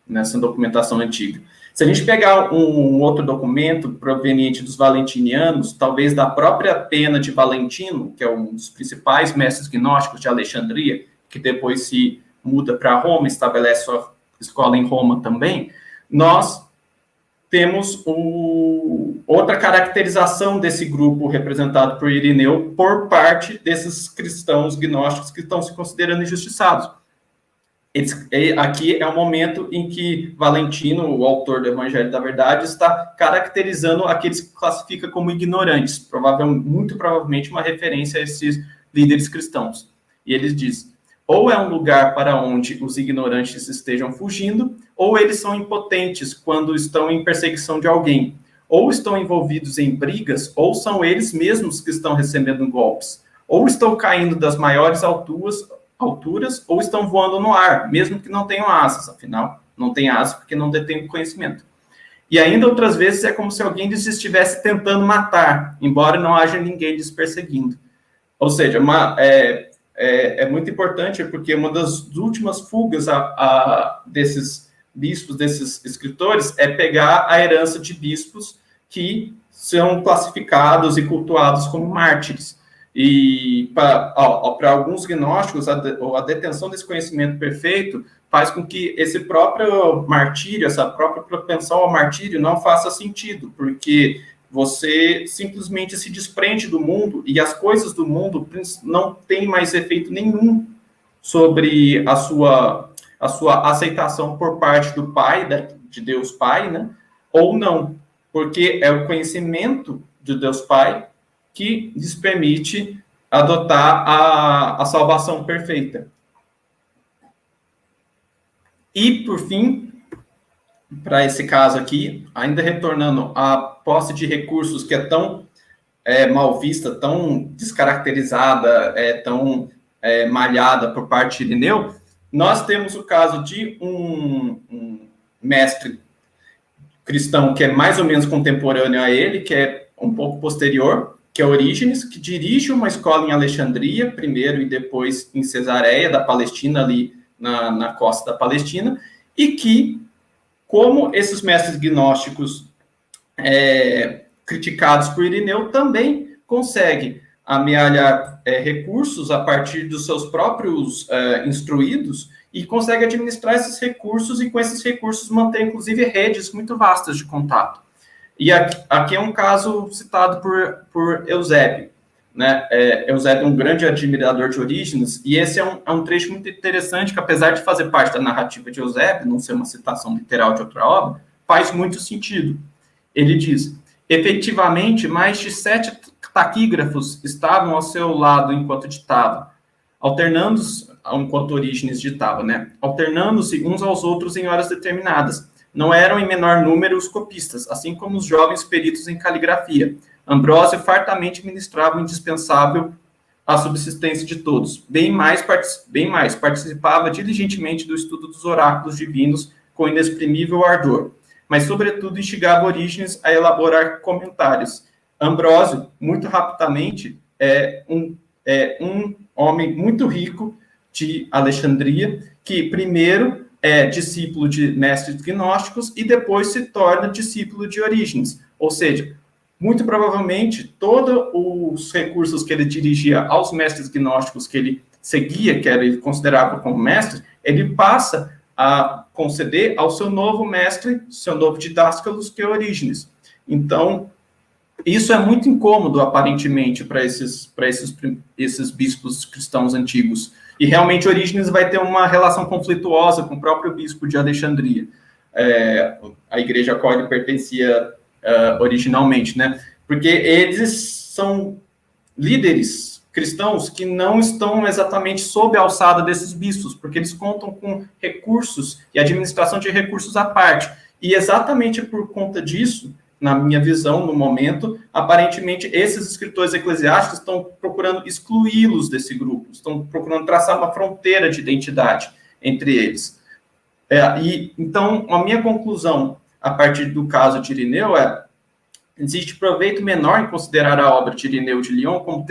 nessa documentação antiga. Se a gente pegar um outro documento proveniente dos valentinianos, talvez da própria Pena de Valentino, que é um dos principais mestres gnósticos de Alexandria, que depois se muda para Roma, estabelece sua escola em Roma também, nós temos outra caracterização desse grupo representado por Irineu por parte desses cristãos gnósticos que estão se considerando injustiçados. Aqui é o momento em que Valentino, o autor do Evangelho da Verdade, está caracterizando aqueles que classifica como ignorantes, muito provavelmente uma referência a esses líderes cristãos. E eles dizem: ou é um lugar para onde os ignorantes estejam fugindo, ou eles são impotentes quando estão em perseguição de alguém, ou estão envolvidos em brigas, ou são eles mesmos que estão recebendo golpes, ou estão caindo das maiores alturas, ou estão voando no ar, mesmo que não tenham asas, afinal, não tem asas porque não detém conhecimento. E ainda outras vezes é como se alguém lhes estivesse tentando matar, embora não haja ninguém lhes perseguindo. Ou seja, é muito importante, porque uma das últimas fugas desses bispos, desses escritores, é pegar a herança de bispos que são classificados e cultuados como mártires. E para alguns gnósticos, a detenção desse conhecimento perfeito faz com que esse próprio martírio, essa própria propensão ao martírio não faça sentido, porque você simplesmente se desprende do mundo e as coisas do mundo não têm mais efeito nenhum sobre a sua aceitação por parte do Pai, de Deus Pai, né? Ou não, porque é o conhecimento de Deus Pai que lhes permite adotar a salvação perfeita. E, por fim, para esse caso aqui, ainda retornando à posse de recursos que é tão mal vista, tão descaracterizada, tão malhada por parte de Irineu, nós temos o caso de um mestre cristão que é mais ou menos contemporâneo a ele, que é um pouco posterior, que é Orígenes, que dirige uma escola em Alexandria, primeiro e depois em Cesareia, da Palestina, ali na costa da Palestina, e que, como esses mestres gnósticos criticados por Irineu, também consegue amealhar recursos a partir dos seus próprios instruídos e consegue administrar esses recursos e, com esses recursos, manter, inclusive, redes muito vastas de contato. E aqui é um caso citado por Eusébio, né? Eusébio é um grande admirador de Orígenes, e esse é um trecho muito interessante, que apesar de fazer parte da narrativa de Eusébio, não ser uma citação literal de outra obra, faz muito sentido. Ele diz: efetivamente, mais de 7 taquígrafos estavam ao seu lado enquanto ditava, enquanto Orígenes ditava, né? Alternando-se uns aos outros em horas determinadas. Não eram em menor número os copistas, assim como os jovens peritos em caligrafia. Ambrósio fartamente ministrava o indispensável à subsistência de todos. Bem mais, participava diligentemente do estudo dos oráculos divinos com inexprimível ardor, mas, sobretudo, instigava Orígenes a elaborar comentários. Ambrósio, muito rapidamente, é um homem muito rico de Alexandria, que primeiro é discípulo de mestres gnósticos e depois se torna discípulo de Orígenes. Ou seja, muito provavelmente todos os recursos que ele dirigia aos mestres gnósticos que ele seguia, que ele considerava como mestre, ele passa a conceder ao seu novo mestre, seu novo didáscalos, que é Orígenes. Então, isso é muito incômodo, aparentemente, para esses bispos cristãos antigos. E, realmente, Orígenes vai ter uma relação conflituosa com o próprio bispo de Alexandria, a igreja a qual ele pertencia originalmente, né? Porque eles são líderes cristãos que não estão exatamente sob a alçada desses bispos, porque eles contam com recursos e administração de recursos à parte. E exatamente por conta disso, na minha visão, no momento, aparentemente esses escritores eclesiásticos estão procurando excluí-los desse grupo, estão procurando traçar uma fronteira de identidade entre eles. Então, a minha conclusão, a partir do caso de Irineu, existe proveito menor em considerar a obra de Irineu de Lyon como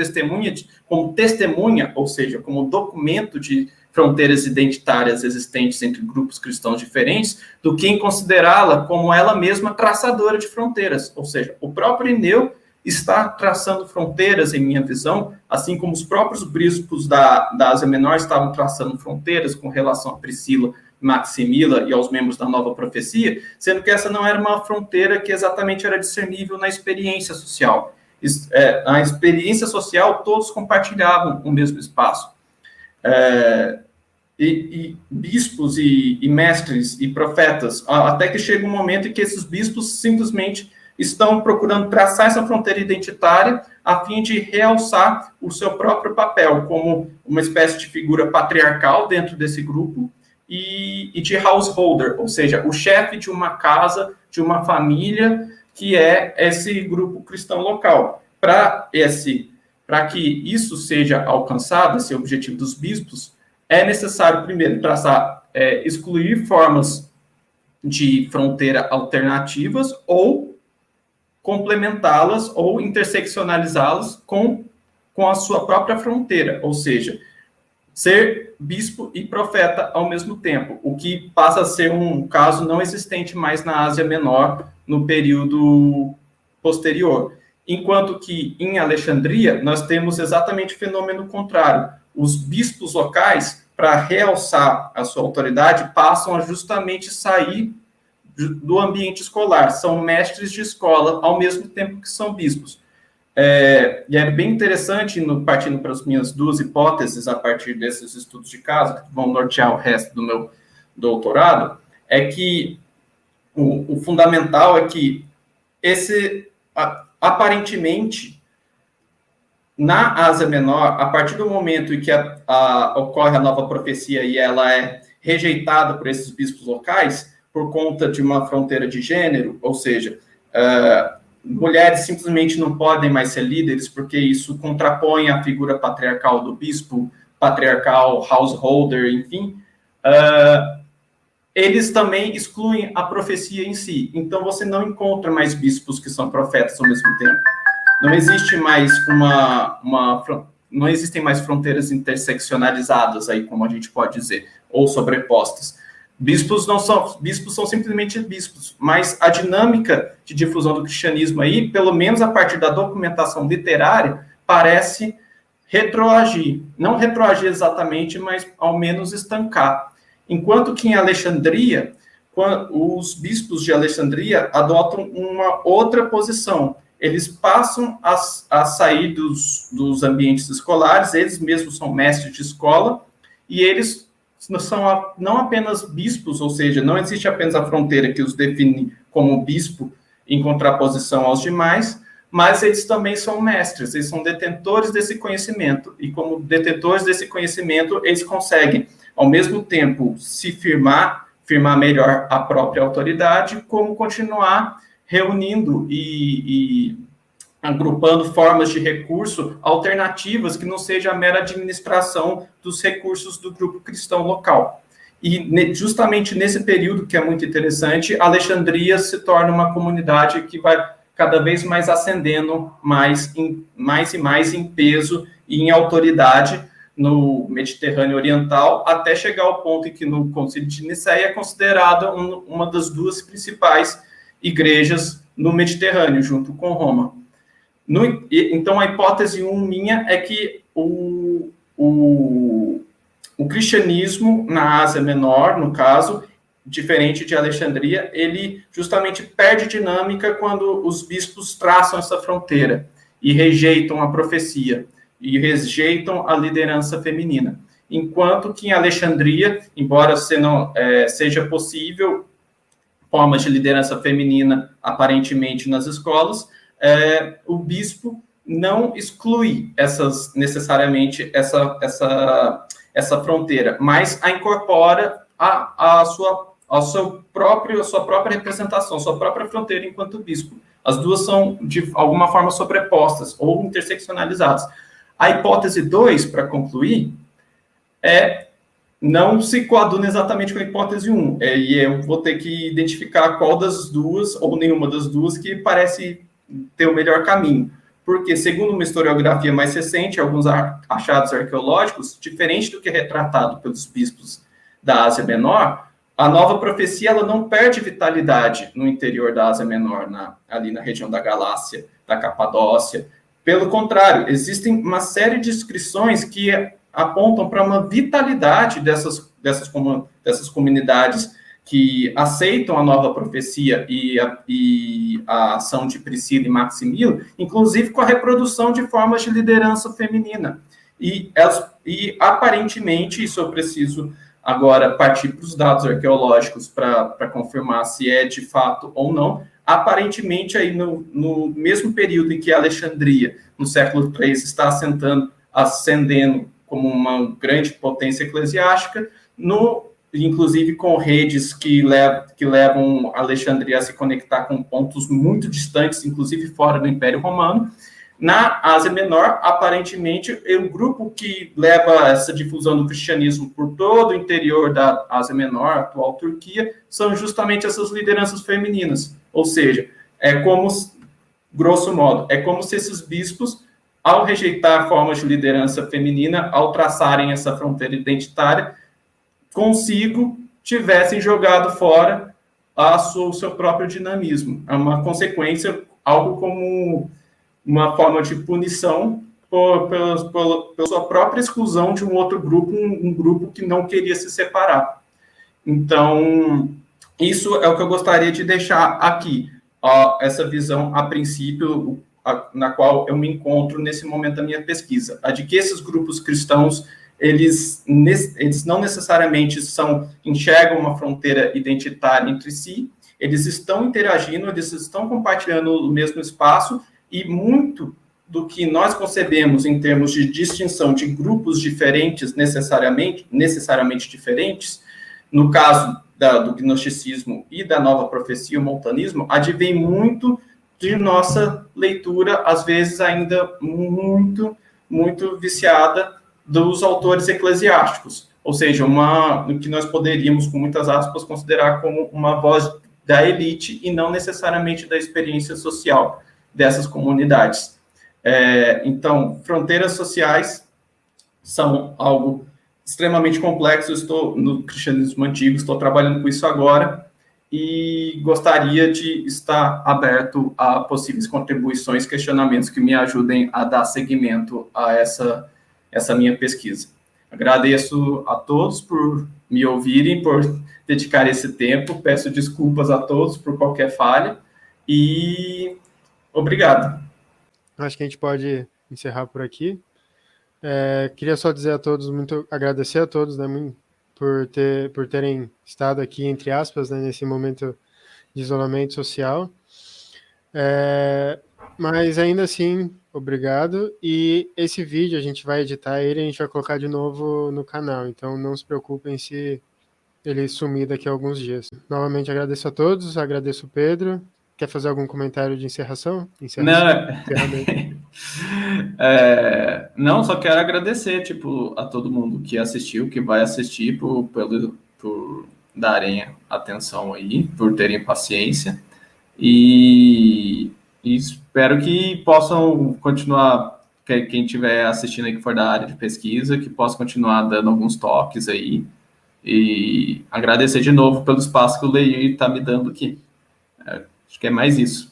testemunha, ou seja, como documento de fronteiras identitárias existentes entre grupos cristãos diferentes, do que em considerá-la como ela mesma traçadora de fronteiras. Ou seja, o próprio Irineu está traçando fronteiras, em minha visão, assim como os próprios bispos da Ásia Menor estavam traçando fronteiras com relação a Priscila, Maximila e aos membros da Nova Profecia, sendo que essa não era uma fronteira que exatamente era discernível na experiência social. Na experiência social, todos compartilhavam o mesmo espaço. E bispos e mestres e profetas, até que chega um momento em que esses bispos simplesmente estão procurando traçar essa fronteira identitária a fim de realçar o seu próprio papel como uma espécie de figura patriarcal dentro desse grupo e de householder, ou seja, o chefe de uma casa, de uma família, que é esse grupo cristão local. Para que isso seja alcançado, esse objetivo dos bispos, é necessário, primeiro, excluir formas de fronteira alternativas ou complementá-las ou interseccionalizá-las com a sua própria fronteira, ou seja, ser bispo e profeta ao mesmo tempo, o que passa a ser um caso não existente mais na Ásia Menor no período posterior. Enquanto que em Alexandria nós temos exatamente o fenômeno contrário. Os bispos locais, para realçar a sua autoridade, passam a justamente sair do ambiente escolar, são mestres de escola ao mesmo tempo que são bispos. E é bem interessante, partindo para as minhas duas hipóteses, a partir desses estudos de caso, que vão nortear o resto do meu doutorado, é que o fundamental é que aparentemente, na Ásia Menor, a partir do momento em que ocorre a nova profecia e ela é rejeitada por esses bispos locais, por conta de uma fronteira de gênero, ou seja, mulheres simplesmente não podem mais ser líderes, porque isso contrapõe a figura patriarcal do bispo, patriarcal, householder, enfim, eles também excluem a profecia em si. Então, você não encontra mais bispos que são profetas ao mesmo tempo. Não existe mais não existem mais fronteiras interseccionalizadas, aí, como a gente pode dizer, ou sobrepostas. Bispos são simplesmente bispos, mas a dinâmica de difusão do cristianismo aí, pelo menos a partir da documentação literária, parece retroagir. Não retroagir exatamente, mas ao menos estancar. Enquanto que em Alexandria, os bispos de Alexandria adotam uma outra posição. Eles passam a sair dos ambientes escolares, eles mesmos são mestres de escola, e eles são não apenas bispos, ou seja, não existe apenas a fronteira que os define como bispo em contraposição aos demais, mas eles também são mestres, eles são detentores desse conhecimento, e como detentores desse conhecimento, eles conseguem, ao mesmo tempo, se firmar melhor a própria autoridade, como continuar reunindo e agrupando formas de recurso alternativas que não seja a mera administração dos recursos do grupo cristão local. E justamente nesse período, que é muito interessante, Alexandria se torna uma comunidade que vai cada vez mais ascendendo mais e mais em peso e em autoridade no Mediterrâneo Oriental, até chegar ao ponto em que no Concílio de Nicéia é considerada uma das duas principais igrejas no Mediterrâneo, junto com Roma. Então, a hipótese 1 minha é que o cristianismo na Ásia Menor, no caso, diferente de Alexandria, ele justamente perde dinâmica quando os bispos traçam essa fronteira e rejeitam a profecia, e rejeitam a liderança feminina. Enquanto que em Alexandria, embora seja possível formas de liderança feminina, aparentemente, nas escolas, o bispo não exclui necessariamente essa fronteira, mas a incorpora a sua própria representação, a sua própria fronteira enquanto bispo. As duas são, de alguma forma, sobrepostas ou interseccionalizadas. A hipótese 2, para concluir, não se coaduna exatamente com a hipótese 1, e eu vou ter que identificar qual das duas, ou nenhuma das duas, que parece ter o melhor caminho. Porque, segundo uma historiografia mais recente, alguns achados arqueológicos, diferente do que é retratado pelos bispos da Ásia Menor, a nova profecia ela não perde vitalidade no interior da Ásia Menor, ali na região da Galácia, da Capadócia. Pelo contrário, existem uma série de inscrições que apontam para uma vitalidade dessas comunidades que aceitam a nova profecia e a ação de Priscila e Maximilo, inclusive com a reprodução de formas de liderança feminina. E aparentemente, isso eu preciso agora partir para os dados arqueológicos para confirmar se é de fato ou não, aparentemente aí no mesmo período em que Alexandria, no século III, está ascendendo como uma grande potência eclesiástica, inclusive com redes que levam Alexandria a se conectar com pontos muito distantes, inclusive fora do Império Romano. Na Ásia Menor, aparentemente, o grupo que leva essa difusão do cristianismo por todo o interior da Ásia Menor, atual Turquia, são justamente essas lideranças femininas. Ou seja, grosso modo, é como se esses bispos, ao rejeitar formas de liderança feminina, ao traçarem essa fronteira identitária, consigo tivessem jogado fora o seu próprio dinamismo. É uma consequência, algo como uma forma de punição pela sua própria exclusão de um outro grupo, um grupo que não queria se separar. Então, isso é o que eu gostaria de deixar aqui, essa visão, a princípio, na qual eu me encontro nesse momento da minha pesquisa, a de que esses grupos cristãos, eles não necessariamente enxergam uma fronteira identitária entre si, eles estão interagindo, eles estão compartilhando o mesmo espaço, e muito do que nós concebemos em termos de distinção de grupos diferentes, necessariamente diferentes, no caso do gnosticismo e da nova profecia, o montanismo, advém muito de nossa leitura, às vezes ainda muito, muito viciada dos autores eclesiásticos, ou seja, o que nós poderíamos, com muitas aspas, considerar como uma voz da elite e não necessariamente da experiência social dessas comunidades. Então, fronteiras sociais são algo extremamente complexo. Eu estou no cristianismo antigo, estou trabalhando com isso agora e gostaria de estar aberto a possíveis contribuições, questionamentos que me ajudem a dar seguimento a essa minha pesquisa. Agradeço a todos por me ouvirem, por dedicar esse tempo. Peço desculpas a todos por qualquer falha e obrigado. Acho que a gente pode encerrar por aqui. Queria só dizer a todos, agradecer a todos, né, por terem estado aqui, entre aspas, né, nesse momento de isolamento social. Mas ainda assim, obrigado. E esse vídeo a gente vai editar ele e a gente vai colocar de novo no canal. Então não se preocupem se ele sumir daqui a alguns dias. Novamente agradeço a todos, agradeço o Pedro. Quer fazer algum comentário de encerração? Não, só quero agradecer, a todo mundo que assistiu, que vai assistir, por darem atenção aí, por terem paciência, e espero que possam continuar, quem estiver assistindo aí que for da área de pesquisa, que possa continuar dando alguns toques aí, e agradecer de novo pelo espaço que o Leir está me dando aqui. Acho que é mais isso.